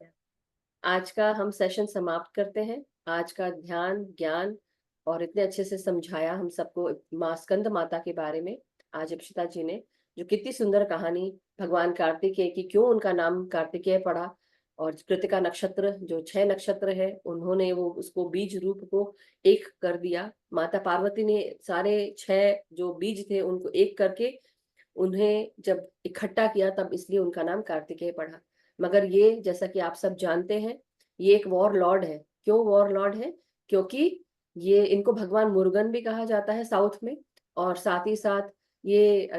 Speaker 1: आज का हम सेशन समाप्त करते हैं। आज का ध्यान, ज्ञान, और इतने अच्छे से समझाया हम सबको माँ स्कंद माता के बारे में आज अक्षता जी ने, जो कितनी सुंदर कहानी भगवान कार्तिकेय की, क्यों उनका नाम कार्तिकेय पड़ा, और कृतिका नक्षत्र जो 6 नक्षत्र है, उन्होंने वो उसको बीज रूप को एक कर दिया। माता पार्वती ने सारे 6 जो बीज थे उनको एक करके उन्हें जब इकट्ठा किया, तब इसलिए उनका नाम कार्तिकेय पड़ा। मगर ये, जैसा कि आप सब जानते हैं, ये एक वॉर लॉर्ड है। क्यों वॉर लॉर्ड है? क्योंकि ये, इनको भगवान मुरुगन भी कहा जाता है साउथ में, और साथ ही साथ ये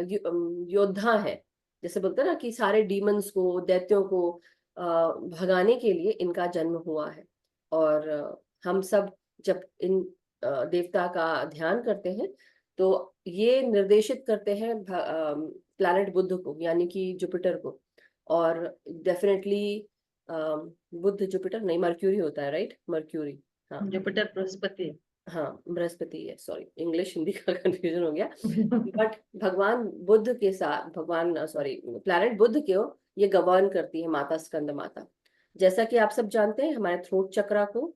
Speaker 1: योद्धा है। जैसे बोलते हैं ना कि सारे डीमंस को, दैत्यों को भगाने के लिए इनका जन्म हुआ है। और हम सब जब इन देवता का ध्यान करते हैं, तो ये निर्देशित करते हैं प्लैनेट बुध को, यानी कि जुपिटर को। और डेफिनेटली बुध जुपिटर नहीं, मर्क्यूरी होता है, राइट? मर्क्यूरी, हाँ।
Speaker 2: जुपिटर बृहस्पति।
Speaker 1: हाँ, बृहस्पति है, सॉरी, इंग्लिश हिंदी का कंफ्यूजन हो गया। बट भगवान बुध के साथ, भगवान सॉरी प्लैनेट बुध को ये गवर्न करती है माता स्कंद माता। जैसा कि आप सब जानते हैं, हमारे थ्रोट चक्रा को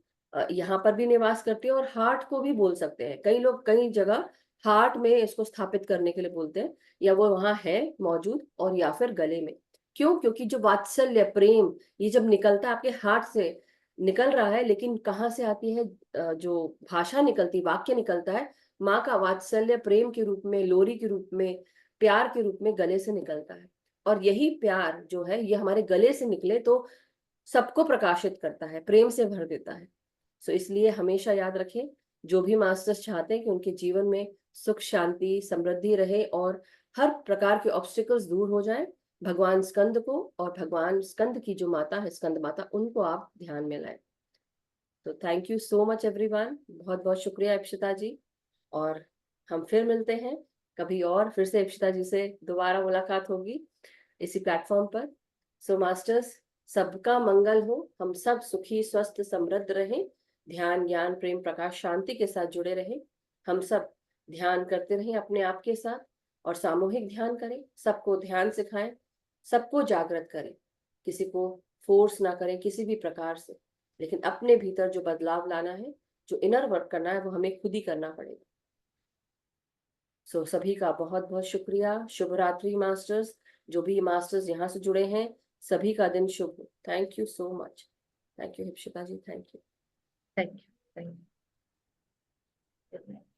Speaker 1: यहाँ पर भी निवास करती है, और हार्ट को भी बोल सकते हैं। कई लोग कई जगह हार्ट में इसको स्थापित करने के लिए बोलते हैं, या वो वहां है मौजूद, और या फिर गले में। क्यों? क्योंकि जो वात्सल्य, प्रेम, ये जब निकलता है आपके हार्ट से निकल रहा है, लेकिन कहाँ से आती है? जो भाषा निकलती, वाक्य निकलता है, माँ का वात्सल्य प्रेम के रूप में, लोरी के रूप में, प्यार के रूप में गले से निकलता है। और यही प्यार जो है, ये हमारे गले से निकले तो सबको प्रकाशित करता है, प्रेम से भर देता है। सो इसलिए हमेशा याद रखें, जो भी मास्टर्स चाहते हैं कि उनके जीवन में सुख, शांति, समृद्धि रहे, और हर प्रकार के ऑब्स्टिकल्स दूर हो जाएं, भगवान स्कंद को और भगवान स्कंद की जो माता है, स्कंद माता, उनको आप ध्यान में लाएं। तो thank you so much everyone, बहुत बहुत शुक्रिया इप्शिता जी। और हम फिर मिलते हैं कभी और, फिर से इप्शिता जी से दोबारा मुलाकात होगी इसी प्लेटफॉर्म पर। सो मास्टर्स, सबका मंगल हो, हम सब सुखी स्वस्थ समृद्ध रहें, ध्यान ज्ञान प्रेम प्रकाश शांति के साथ जुड़े रहें। हम सब ध्यान करते रहें अपने आप के साथ, और सामूहिक ध्यान करें, सबको ध्यान सिखाएं, सबको जागृत करें, किसी को फोर्स ना करें किसी भी प्रकार से, लेकिन अपने भीतर जो बदलाव लाना है, जो इनर वर्क करना है, वो हमें खुद ही करना पड़ेगा। सो सभी का बहुत बहुत शुक्रिया। शुभ रात्रि मास्टर्स, जो भी मास्टर्स यहाँ से जुड़े हैं, सभी का दिन शुभ हो। Thank you so much. Thank you Ipshita ji, thank you.
Speaker 2: Thank you.